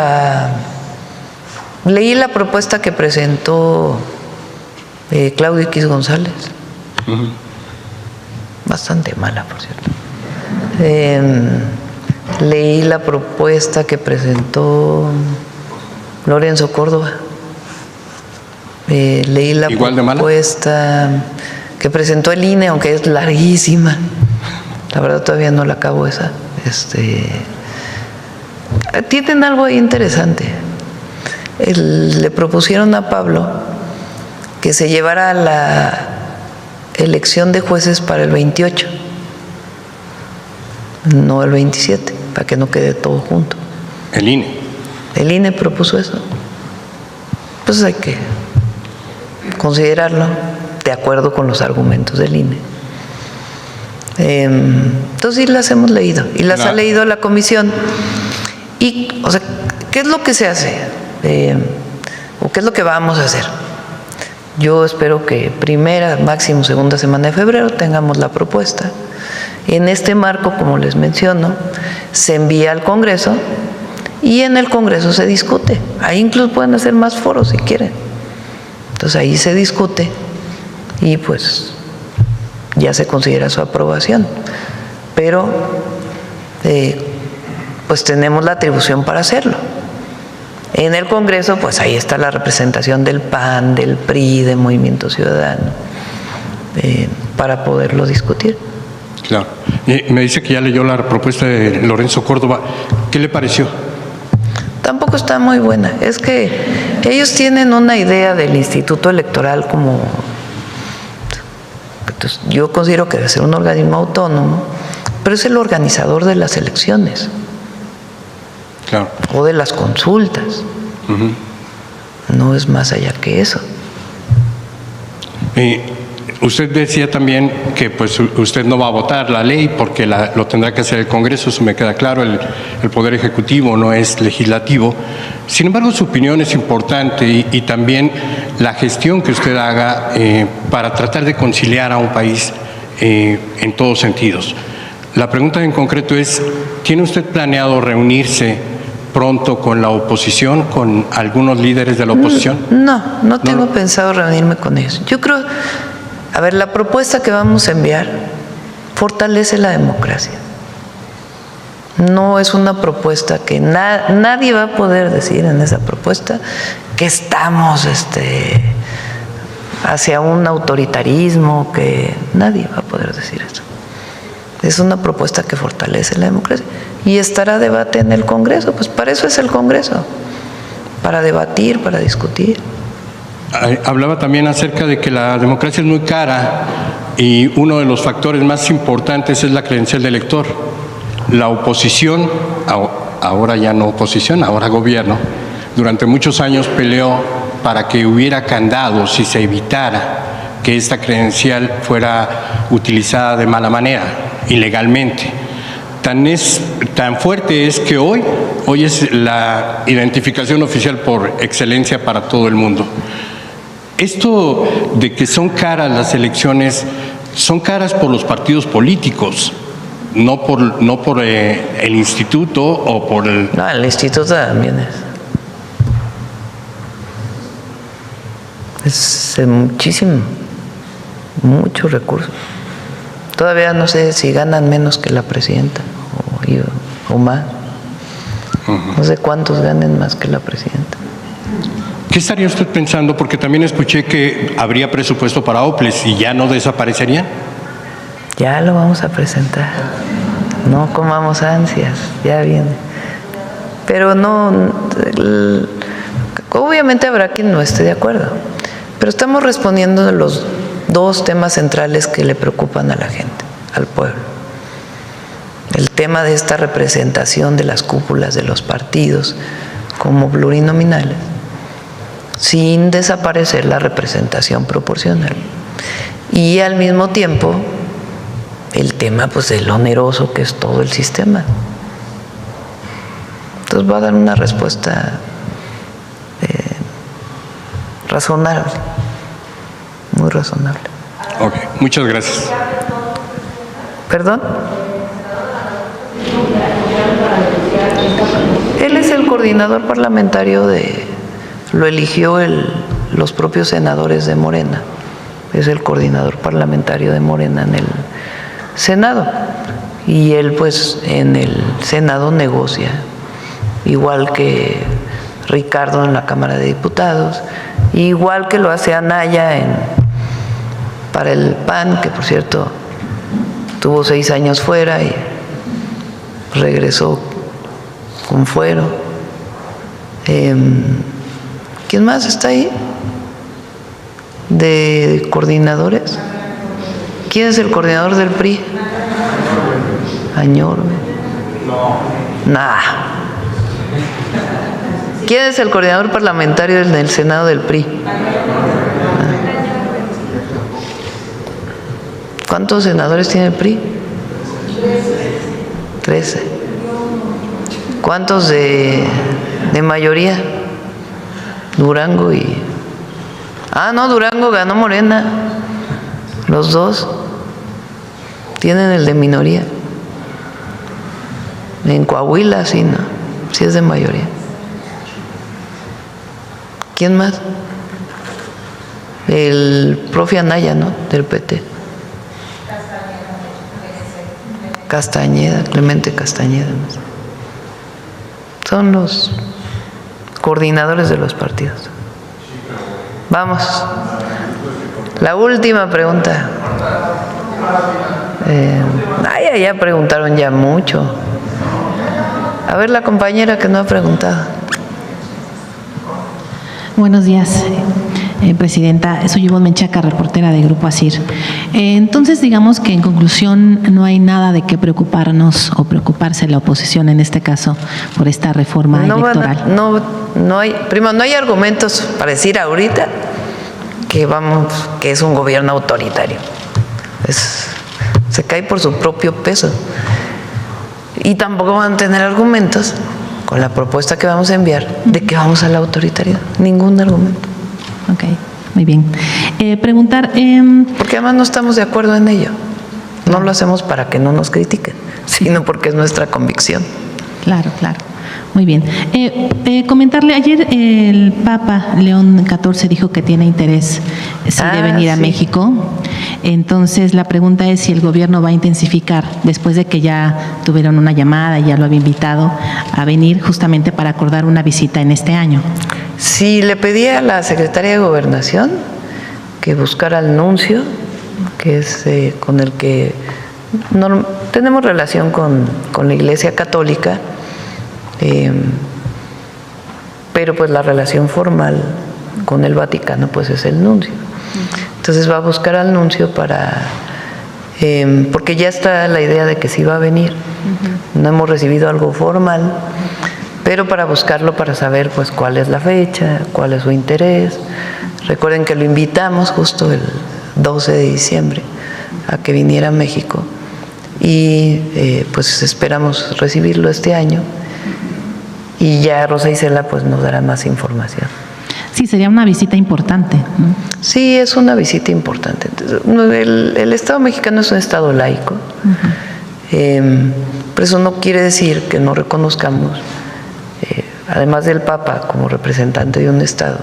leí la propuesta que presentó Claudio X González. Bastante mala, por cierto. Leí la propuesta que presentó Lorenzo Córdoba. Leí la propuesta que presentó el INE, aunque es larguísima. La verdad todavía no la acabo esa. Tienen algo ahí interesante. Le propusieron a Pablo que se llevara la elección de jueces para el 28, no el 27, para que no quede todo junto. El INE. El INE propuso eso. Pues hay que considerarlo de acuerdo con los argumentos del INE. Entonces sí las hemos leído y las ha leído la comisión. Y, o sea, ¿qué es lo que se hace? ¿O qué es lo que vamos a hacer? Yo espero que primera, máximo segunda semana de febrero tengamos la propuesta. En este marco, como les menciono, se envía al Congreso y en el Congreso se discute. Ahí incluso pueden hacer más foros si quieren. Entonces ahí se discute y pues ya se considera su aprobación. Pero pues tenemos la atribución para hacerlo. En el Congreso, pues ahí está la representación del PAN, del PRI, de Movimiento Ciudadano, para poderlo discutir. Claro. Me dice que ya leyó la propuesta de Lorenzo Córdoba. ¿Qué le pareció? Tampoco está muy buena. Es que ellos tienen una idea del Instituto Electoral como... Entonces, yo considero que debe ser un organismo autónomo, pero es el organizador de las elecciones. Claro. O de las consultas. No es más allá que eso. Usted decía también que pues usted no va a votar la ley porque lo tendrá que hacer el Congreso, eso me queda claro, el Poder Ejecutivo no es legislativo. Sin embargo, su opinión es importante y también la gestión que usted haga para tratar de conciliar a un país en todos sentidos. La pregunta en concreto es, ¿tiene usted planeado reunirse pronto con la oposición, con algunos líderes de la oposición? No tengo pensado reunirme con ellos. Yo creo, a ver, la propuesta que vamos a enviar fortalece la democracia. No es una propuesta que nadie va a poder decir en esa propuesta que estamos hacia un autoritarismo, que nadie va a poder decir eso. Es una propuesta que fortalece la democracia y estará a debate en el Congreso. Pues para eso es el Congreso, para debatir, para discutir. Hablaba también acerca de que la democracia es muy cara y uno de los factores más importantes es la credencial del elector. La oposición, ahora ya no oposición, ahora gobierno, durante muchos años peleó para que hubiera candados y se evitara que esta credencial fuera utilizada de mala manera, ilegalmente. Tan fuerte es que hoy es la identificación oficial por excelencia para todo el mundo. Esto de que son caras las elecciones, son caras por los partidos políticos, no por el instituto o por el... No, el instituto también es muchos recursos. Todavía no sé si ganan menos que la presidenta o más. No sé cuántos ganen más que la presidenta. ¿Qué estaría usted pensando? Porque también escuché que habría presupuesto para OPLES y ya no desaparecerían. Ya lo vamos a presentar. No comamos ansias, ya viene. Pero obviamente habrá quien no esté de acuerdo. Pero estamos respondiendo a los dos temas centrales que le preocupan a la gente, al pueblo. El tema de esta representación de las cúpulas de los partidos como plurinominales, sin desaparecer la representación proporcional. Y al mismo tiempo, el tema pues del oneroso que es todo el sistema. Entonces va a dar una respuesta razonable, muy razonable. Ok, muchas gracias. ¿Perdón? Él es el coordinador parlamentario lo eligió los propios senadores de Morena. Es el coordinador parlamentario de Morena en el Senado. Y él pues en el Senado negocia, igual que Ricardo en la Cámara de Diputados, igual que lo hace Anaya para el PAN, que por cierto tuvo 6 años fuera y regresó con fuero. ¿Quién más está ahí? ¿De coordinadores? ¿Quién es el coordinador del PRI? Añorbe. Nah. ¿Quién es el coordinador parlamentario del Senado del PRI? ¿Cuántos senadores tiene el PRI? 13. ¿Cuántos de mayoría? Durango y... no, Durango ganó Morena. Los dos tienen el de minoría. En Coahuila sí, ¿no? Sí es de mayoría. ¿Quién más? El profe Anaya, ¿no? Del PT. Castañeda, Clemente Castañeda. Son los coordinadores de los partidos. Vamos. La última pregunta. Ya preguntaron ya mucho. A ver la compañera que no ha preguntado. Buenos días, Presidenta. Soy Ivonne Menchaca, reportera de Grupo ASIR. Entonces, digamos que en conclusión no hay nada de qué preocuparnos o preocuparse la oposición en este caso por esta reforma electoral. No hay argumentos para decir ahorita que es un gobierno autoritario. Se cae por su propio peso. Y tampoco van a tener argumentos con la propuesta que vamos a enviar de que vamos a la autoritaridad. Ningún argumento. Ok, muy bien. Preguntar... Porque además no estamos de acuerdo en ello. No lo hacemos para que no nos critiquen, sino porque es nuestra convicción. Claro, claro. Muy bien. Comentarle, ayer el Papa León XIV dijo que tiene interés de venir a México. Entonces, la pregunta es si el gobierno va a intensificar, después de que ya tuvieron una llamada y ya lo había invitado a venir justamente para acordar una visita en este año. Sí, le pedí a la Secretaría de Gobernación que buscara al nuncio, que es con el que tenemos relación con la Iglesia Católica, pero pues la relación formal con el Vaticano pues es el nuncio. Entonces va a buscar al nuncio porque ya está la idea de que sí va a venir. No hemos recibido algo formal, pero para buscarlo, para saber pues cuál es la fecha, cuál es su interés. Recuerden que lo invitamos justo el 12 de diciembre a que viniera a México y pues esperamos recibirlo este año. Y ya Rosa Isela pues nos dará más información. Sí, sería una visita importante, ¿no? Sí, es una visita importante. El Estado mexicano es un Estado laico, pero eso no quiere decir que no reconozcamos, además del Papa como representante de un Estado,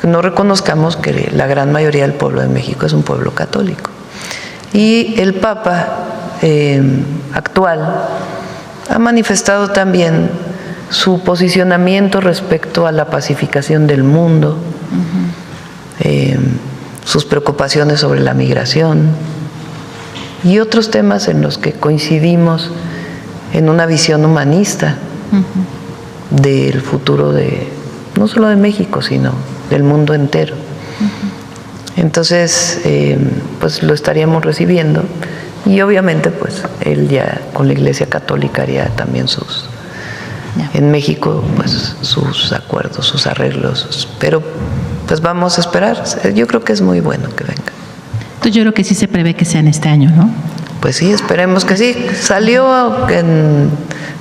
que no reconozcamos que la gran mayoría del pueblo de México es un pueblo católico. Y el Papa actual ha manifestado también su posicionamiento respecto a la pacificación del mundo, sus preocupaciones sobre la migración y otros temas en los que coincidimos en una visión humanista del futuro no solo de México, sino del mundo entero. Entonces, pues lo estaríamos recibiendo y obviamente pues él ya con la Iglesia Católica haría también en México pues sus acuerdos, sus arreglos, pero pues vamos a esperar. Yo creo que es muy bueno que venga. Entonces yo creo que sí se prevé que sea en este año, ¿no? Pues sí, esperemos que sí. Salió,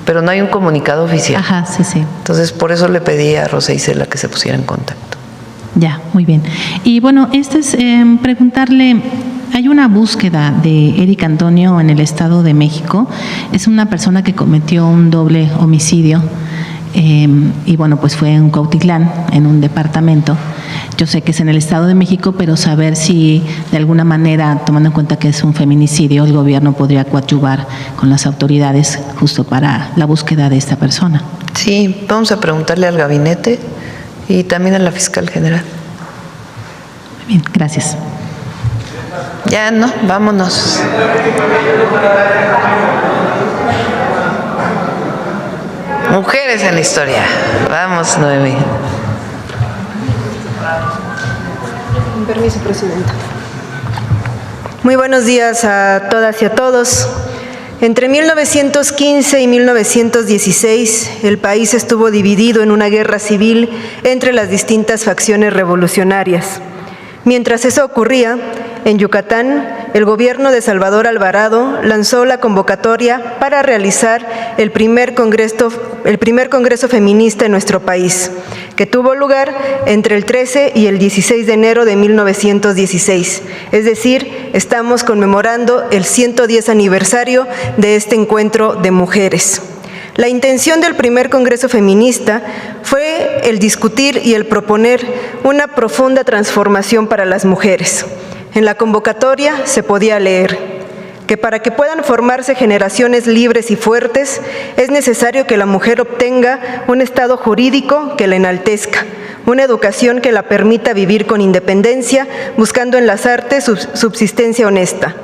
pero no hay un comunicado oficial. Ajá, sí, sí. Entonces por eso le pedí a Rosa Isela que se pusiera en contacto. Ya, muy bien. Y bueno, preguntarle, hay una búsqueda de Eric Antonio en el Estado de México. Es una persona que cometió un doble homicidio y bueno, pues fue en Cuautitlán, en un departamento. Yo sé que es en el Estado de México, pero saber si de alguna manera, tomando en cuenta que es un feminicidio, el gobierno podría coadyuvar con las autoridades justo para la búsqueda de esta persona. Sí, vamos a preguntarle al gabinete y también a la fiscal general. Muy bien, gracias. Ya no, vámonos. Mujeres en la historia. Vamos, Noemí. Con permiso, Presidenta. Muy buenos días a todas y a todos. Entre 1915 y 1916, el país estuvo dividido en una guerra civil entre las distintas facciones revolucionarias. Mientras eso ocurría, en Yucatán, el gobierno de Salvador Alvarado lanzó la convocatoria para realizar el primer congreso feminista en nuestro país, que tuvo lugar entre el 13 y el 16 de enero de 1916. Es decir, estamos conmemorando el 110 aniversario de este encuentro de mujeres. La intención del primer Congreso Feminista fue el discutir y el proponer una profunda transformación para las mujeres. En la convocatoria se podía leer que para que puedan formarse generaciones libres y fuertes, es necesario que la mujer obtenga un estado jurídico que la enaltezca, una educación que la permita vivir con independencia, buscando en las artes su subsistencia honesta.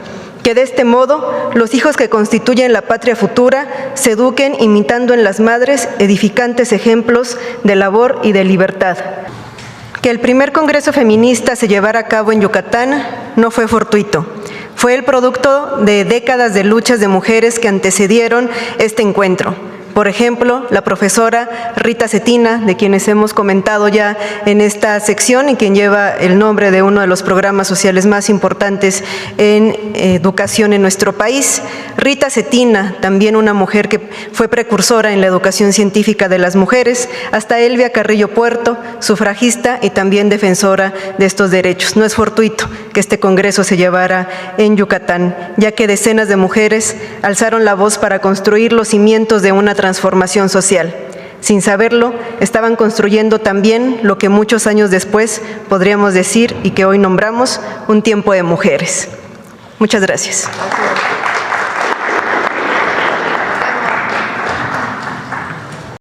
Que de este modo los hijos que constituyen la patria futura se eduquen imitando en las madres edificantes ejemplos de labor y de libertad. Que el primer Congreso Feminista se llevara a cabo en Yucatán no fue fortuito. Fue el producto de décadas de luchas de mujeres que antecedieron este encuentro. Por ejemplo, la profesora Rita Cetina, de quienes hemos comentado ya en esta sección y quien lleva el nombre de uno de los programas sociales más importantes en educación en nuestro país. Rita Cetina, también una mujer que fue precursora en la educación científica de las mujeres, hasta Elvia Carrillo Puerto, sufragista y también defensora de estos derechos. No es fortuito que este congreso se llevara en Yucatán, ya que decenas de mujeres alzaron la voz para construir los cimientos de una transformación social. Sin saberlo, estaban construyendo también lo que muchos años después podríamos decir y que hoy nombramos un tiempo de mujeres. Muchas gracias.